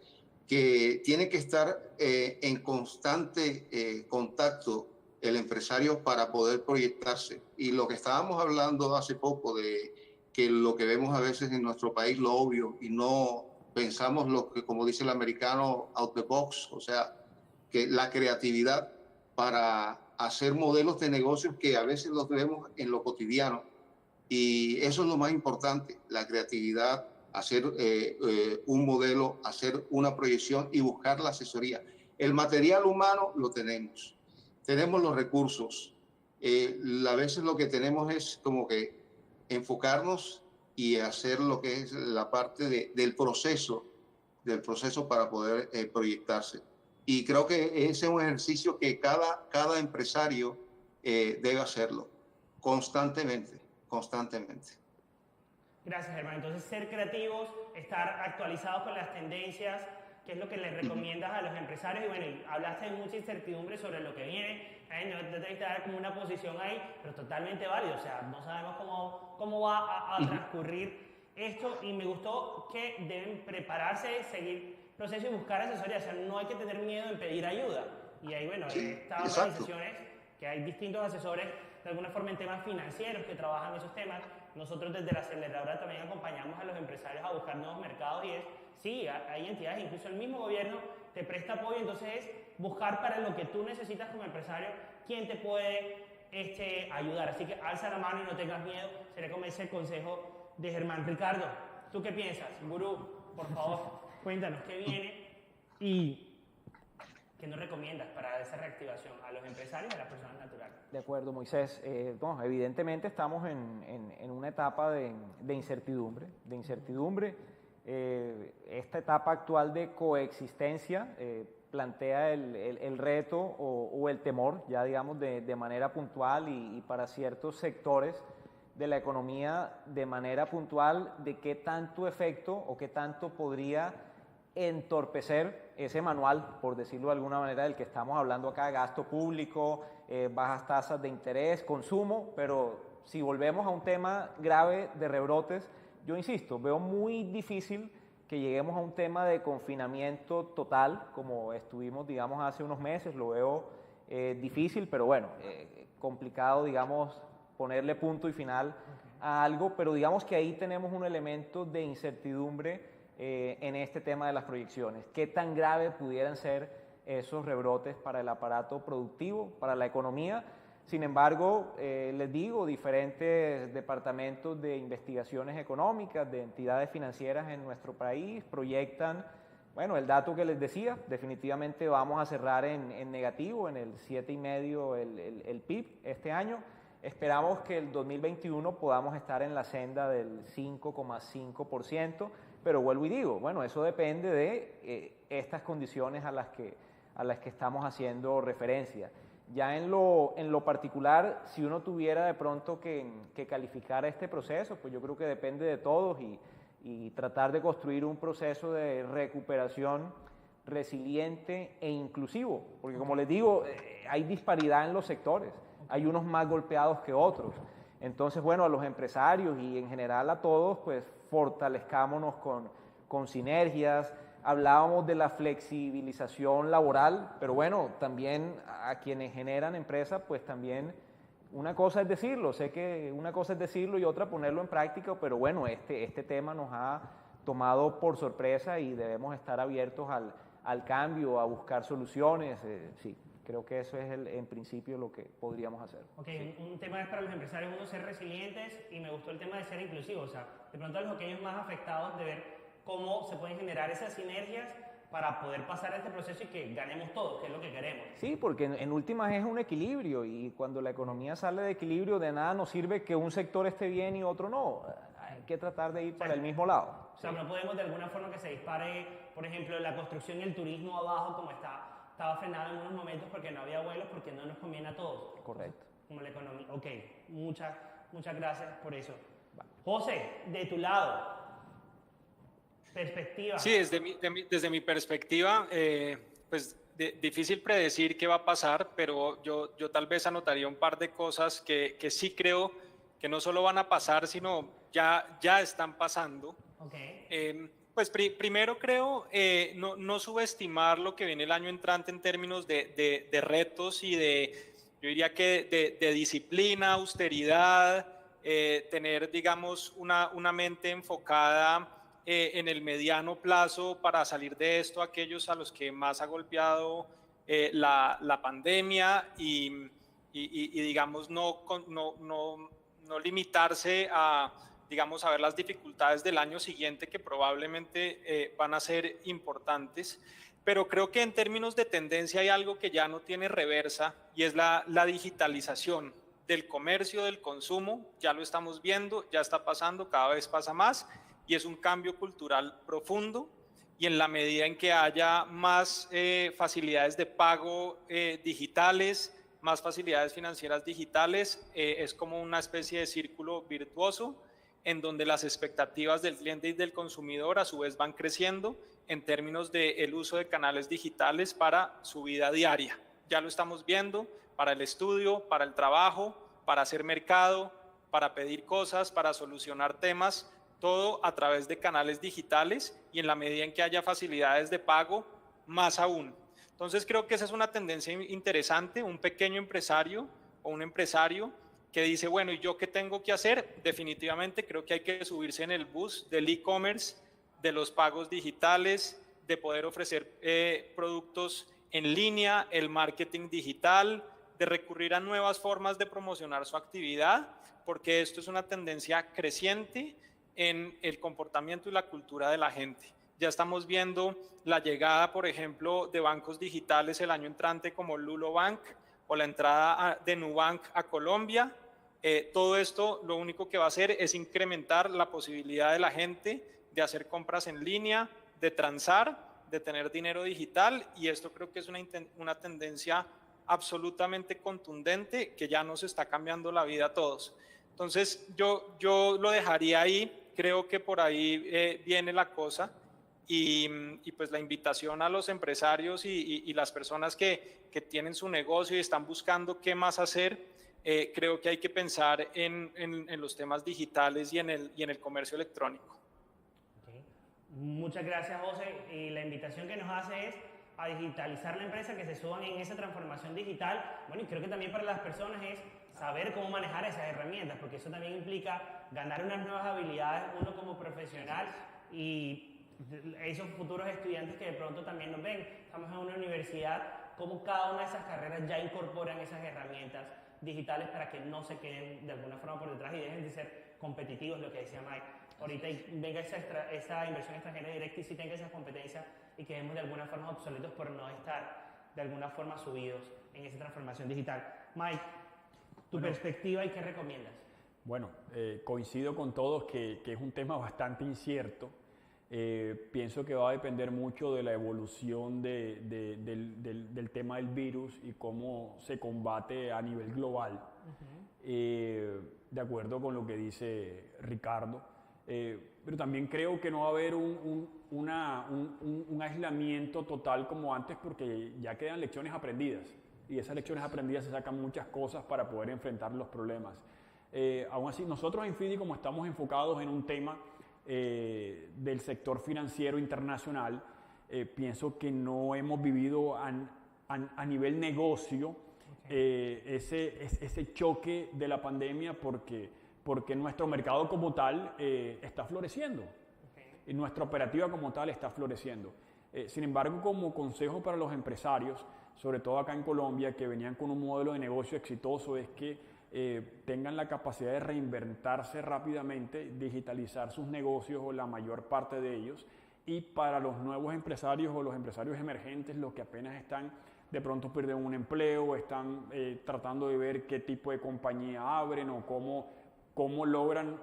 que tiene que estar en constante contacto el empresario para poder proyectarse. Y lo que estábamos hablando hace poco de que lo que vemos a veces en nuestro país, lo obvio, y no pensamos lo que, como dice el americano, out the box, o sea, que la creatividad para hacer modelos de negocios que a veces los vemos en lo cotidiano. Y eso es lo más importante, la creatividad, hacer un modelo, hacer una proyección y buscar la asesoría. El material humano lo tenemos los recursos. A veces lo que tenemos es como que enfocarnos y hacer lo que es la parte del proceso para poder proyectarse. Y creo que ese es un ejercicio que cada empresario debe hacerlo constantemente. Gracias, Germán. Entonces, ser creativos, estar actualizados con las tendencias, ¿qué es lo que les recomiendas a los empresarios? Y bueno, hablaste de mucha incertidumbre sobre lo que viene, no te tenés que dar como una posición ahí, pero totalmente válido, o sea, no sabemos cómo va a transcurrir esto, y me gustó que deben prepararse, seguir proceso y buscar asesoría, o sea, no hay que tener miedo en pedir ayuda. Y ahí, bueno, estas organizaciones, que hay distintos asesores, de alguna forma en temas financieros que trabajan esos temas. Nosotros desde la aceleradora también acompañamos a los empresarios a buscar nuevos mercados, y sí, hay entidades, incluso el mismo gobierno te presta apoyo, entonces es buscar para lo que tú necesitas como empresario quién te puede ayudar. Así que alza la mano y no tengas miedo, sería como ese consejo de Germán. Ricardo, ¿tú qué piensas? Gurú, por favor, cuéntanos qué viene y qué nos recomiendas para esa reactivación a los empresarios y a las personas naturales. De acuerdo, Moisés. Evidentemente estamos en una etapa de incertidumbre. Esta etapa actual de coexistencia plantea el reto o el temor, ya digamos de manera puntual y para ciertos sectores de la economía de manera puntual, de qué tanto efecto o qué tanto podría entorpecer ese manual, por decirlo de alguna manera, del que estamos hablando acá: gasto público, bajas tasas de interés, consumo. Pero si volvemos a un tema grave de rebrotes, yo insisto, veo muy difícil que lleguemos a un tema de confinamiento total, como estuvimos, digamos, hace unos meses. Lo veo difícil, pero bueno, complicado, digamos, ponerle punto y final a algo, pero digamos que ahí tenemos un elemento de incertidumbre en este tema de las proyecciones. ¿Qué tan grave pudieran ser esos rebrotes para el aparato productivo, para la economía? Sin embargo, les digo, diferentes departamentos de investigaciones económicas, de entidades financieras en nuestro país proyectan, bueno, el dato que les decía, definitivamente vamos a cerrar en negativo, en el 7,5% el PIB este año. Esperamos que el 2021 podamos estar en la senda del 5,5%, pero vuelvo y digo, bueno, eso depende de estas condiciones a las que estamos haciendo referencia. Ya en lo particular, si uno tuviera de pronto que calificar este proceso, pues yo creo que depende de todos y tratar de construir un proceso de recuperación resiliente e inclusivo, porque como les digo, hay disparidad en los sectores, hay unos más golpeados que otros. Entonces, bueno, a los empresarios y en general a todos, pues fortalezcámonos con sinergias. Hablábamos de la flexibilización laboral, pero bueno, también a quienes generan empresas, pues también una cosa es decirlo, sé que una cosa es decirlo y otra ponerlo en práctica, pero bueno, este tema nos ha tomado por sorpresa y debemos estar abiertos al cambio, a buscar soluciones, sí. Creo que eso es en principio lo que podríamos hacer. Ok, sí. Un tema es para los empresarios, uno, ser resilientes, y me gustó el tema de ser inclusivos, o sea, de pronto a los aquellos más afectados, de ver cómo se pueden generar esas sinergias para poder pasar este proceso y que ganemos todos, que es lo que queremos. Sí, porque en últimas es un equilibrio, y cuando la economía sale de equilibrio, de nada nos sirve que un sector esté bien y otro no. Hay que tratar de ir para el mismo lado. O sea, no podemos de alguna forma que se dispare, por ejemplo, la construcción y el turismo abajo, como estaba frenado en unos momentos porque no había vuelos, porque no nos conviene a todos. Correcto. Como la economía. Ok, muchas gracias por eso. José, de tu lado, perspectiva. Sí, desde mi perspectiva, pues difícil predecir qué va a pasar, pero yo tal vez anotaría un par de cosas que sí creo que no solo van a pasar, sino ya están pasando. Okay. Pues primero creo no subestimar lo que viene el año entrante en términos de retos y yo diría que de disciplina, austeridad, tener, digamos, una mente enfocada en el mediano plazo para salir de esto, aquellos a los que más ha golpeado la pandemia y digamos, no limitarse a ver las dificultades del año siguiente, que probablemente van a ser importantes. pero creo que en términos de tendencia hay algo que ya no tiene reversa y es la digitalización del comercio, del consumo. Ya lo estamos viendo, ya está pasando, cada vez pasa más y es un cambio cultural profundo, y en la medida en que haya más facilidades de pago digitales, más facilidades financieras digitales, es como una especie de círculo virtuoso en donde las expectativas del cliente y del consumidor a su vez van creciendo en términos del uso de canales digitales para su vida diaria. Ya lo estamos viendo para el estudio, para el trabajo, para hacer mercado, para pedir cosas, para solucionar temas, todo a través de canales digitales, y en la medida en que haya facilidades de pago, más aún. Entonces creo que esa es una tendencia interesante. Un pequeño empresario o un empresario que dice, bueno, ¿y yo qué tengo que hacer? Definitivamente creo que hay que subirse en el bus del e-commerce, de los pagos digitales, de poder ofrecer productos en línea, el marketing digital, de recurrir a nuevas formas de promocionar su actividad, porque esto es una tendencia creciente en el comportamiento y la cultura de la gente. Ya estamos viendo la llegada, por ejemplo, de bancos digitales el año entrante como Lulo Bank, o la entrada de Nubank a Colombia. Todo esto lo único que va a hacer es incrementar la posibilidad de la gente de hacer compras en línea, de transar, de tener dinero digital, y esto creo que es una tendencia absolutamente contundente que ya nos está cambiando la vida a todos. Entonces yo lo dejaría ahí, creo que por ahí viene la cosa, y pues la invitación a los empresarios y las personas que tienen su negocio y están buscando qué más hacer. Creo que hay que pensar en los temas digitales y en el comercio electrónico. Okay. Muchas gracias, José. Y la invitación que nos hace es a digitalizar la empresa, que se suban en esa transformación digital. Bueno, y creo que también para las personas es saber cómo manejar esas herramientas, porque eso también implica ganar unas nuevas habilidades uno como profesional y esos futuros estudiantes que de pronto también nos ven. Estamos en una universidad, cómo cada una de esas carreras ya incorporan esas herramientas digitales para que no se queden de alguna forma por detrás y dejen de ser competitivos, lo que decía Mike. Ahorita venga esa inversión extranjera directa y sí tenga esas competencias y quedemos de alguna forma obsoletos por no estar de alguna forma subidos en esa transformación digital. Mike, tu perspectiva y qué recomiendas. Bueno, coincido con todos que es un tema bastante incierto. Pienso que va a depender mucho de la evolución del tema del virus y cómo se combate a nivel global, de acuerdo con lo que dice Ricardo. Pero también creo que no va a haber un aislamiento total como antes, porque ya quedan lecciones aprendidas, y esas lecciones aprendidas se sacan muchas cosas para poder enfrentar los problemas. Aún así, nosotros en FIDI, como estamos enfocados en un tema del sector financiero internacional, pienso que no hemos vivido a nivel negocio ese choque de la pandemia, porque nuestro mercado como tal está floreciendo, y nuestra operativa como tal está floreciendo. Sin embargo, como consejo para los empresarios, sobre todo acá en Colombia, que venían con un modelo de negocio exitoso, es que tengan la capacidad de reinventarse rápidamente, digitalizar sus negocios o la mayor parte de ellos. Y para los nuevos empresarios o los empresarios emergentes, los que apenas están de pronto pierden un empleo, están tratando de ver qué tipo de compañía abren o cómo logran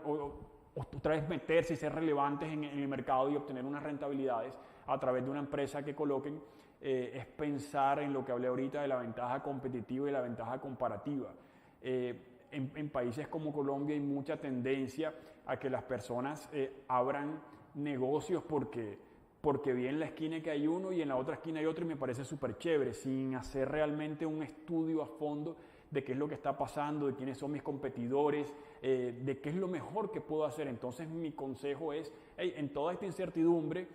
otra vez meterse y ser relevantes en el mercado y obtener unas rentabilidades a través de una empresa que coloquen, es pensar en lo que hablé ahorita de la ventaja competitiva y la ventaja comparativa. En países como Colombia hay mucha tendencia a que las personas abran negocios porque vi en la esquina que hay uno y en la otra esquina hay otro, y me parece súper chévere, sin hacer realmente un estudio a fondo de qué es lo que está pasando, de quiénes son mis competidores, de qué es lo mejor que puedo hacer. Entonces mi consejo es, hey, en toda esta incertidumbre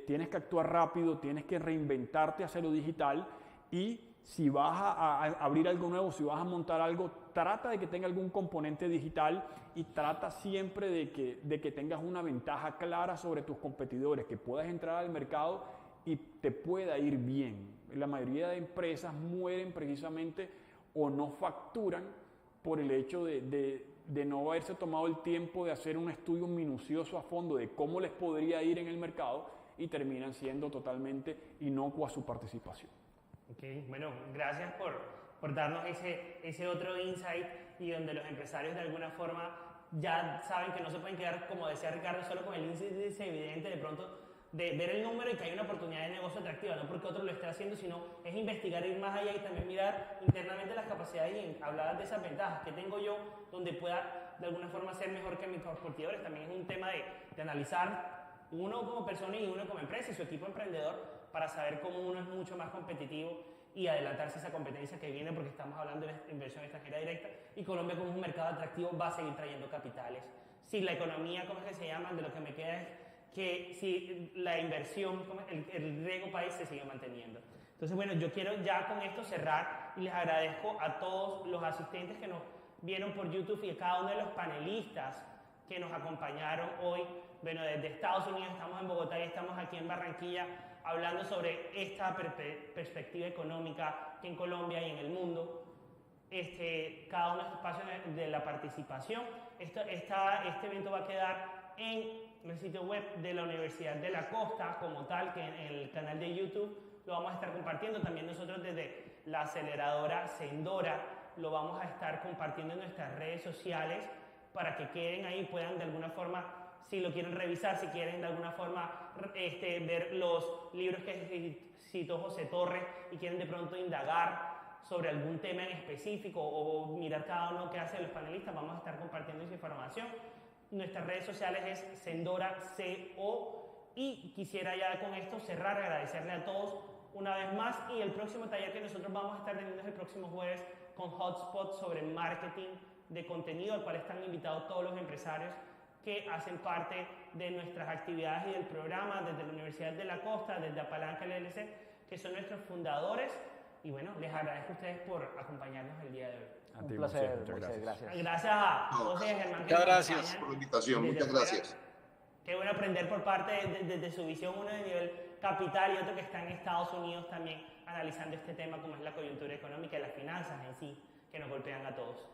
tienes que actuar rápido, tienes que reinventarte hacia lo digital, y si vas a abrir algo nuevo, si vas a montar algo, trata de que tenga algún componente digital, y trata siempre de que tengas una ventaja clara sobre tus competidores, que puedas entrar al mercado y te pueda ir bien. La mayoría de empresas mueren precisamente o no facturan por el hecho de no haberse tomado el tiempo de hacer un estudio minucioso a fondo de cómo les podría ir en el mercado, y terminan siendo totalmente inocua su participación. Ok, bueno, gracias por darnos ese otro insight y donde los empresarios de alguna forma ya saben que no se pueden quedar, como decía Ricardo, solo con el índice evidente de pronto de ver el número y que hay una oportunidad de negocio atractiva, no porque otro lo esté haciendo, sino es investigar, ir más allá y también mirar internamente las capacidades y hablar de esas ventajas que tengo yo, donde pueda de alguna forma ser mejor que mis competidores. También es un tema de analizar uno como persona y uno como empresa y su equipo emprendedor para saber cómo uno es mucho más competitivo y adelantarse a esa competencia que viene, porque estamos hablando de inversión extranjera directa y Colombia como un mercado atractivo va a seguir trayendo capitales. Si la economía, ¿cómo es que se llama? De lo que me queda es que si la inversión, el riesgo país se sigue manteniendo. Entonces, bueno, yo quiero ya con esto cerrar y les agradezco a todos los asistentes que nos vieron por YouTube y a cada uno de los panelistas que nos acompañaron hoy. Bueno, desde Estados Unidos, estamos en Bogotá y estamos aquí en Barranquilla hablando sobre esta perspectiva económica que en Colombia y en el mundo. Cada uno de los espacios de la participación. Este evento va a quedar en el sitio web de la Universidad de la Costa como tal, que en el canal de YouTube lo vamos a estar compartiendo. También nosotros desde la aceleradora Sendora lo vamos a estar compartiendo en nuestras redes sociales para que queden ahí, puedan de alguna forma, si lo quieren revisar, si quieren de alguna forma ver los libros que citó José Torres y quieren de pronto indagar sobre algún tema en específico o mirar cada uno que hace los panelistas, vamos a estar compartiendo esa información. Nuestras redes sociales es Sendora CO y quisiera ya con esto cerrar, agradecerle a todos una vez más y el próximo taller que nosotros vamos a estar teniendo es el próximo jueves con Hotspot sobre marketing de contenido, al cual están invitados todos los empresarios que hacen parte de nuestras actividades y del programa desde la Universidad de la Costa, desde Apalanca LLC, que son nuestros fundadores. Y bueno, les agradezco a ustedes por acompañarnos el día de hoy. Un placer, Moisés, gracias. Gracias a José y a Germán. Muchas gracias por la invitación, muchas gracias. Qué bueno aprender por parte de su visión, uno de nivel capital y otro que está en Estados Unidos también analizando este tema como es la coyuntura económica y las finanzas en sí, que nos golpean a todos.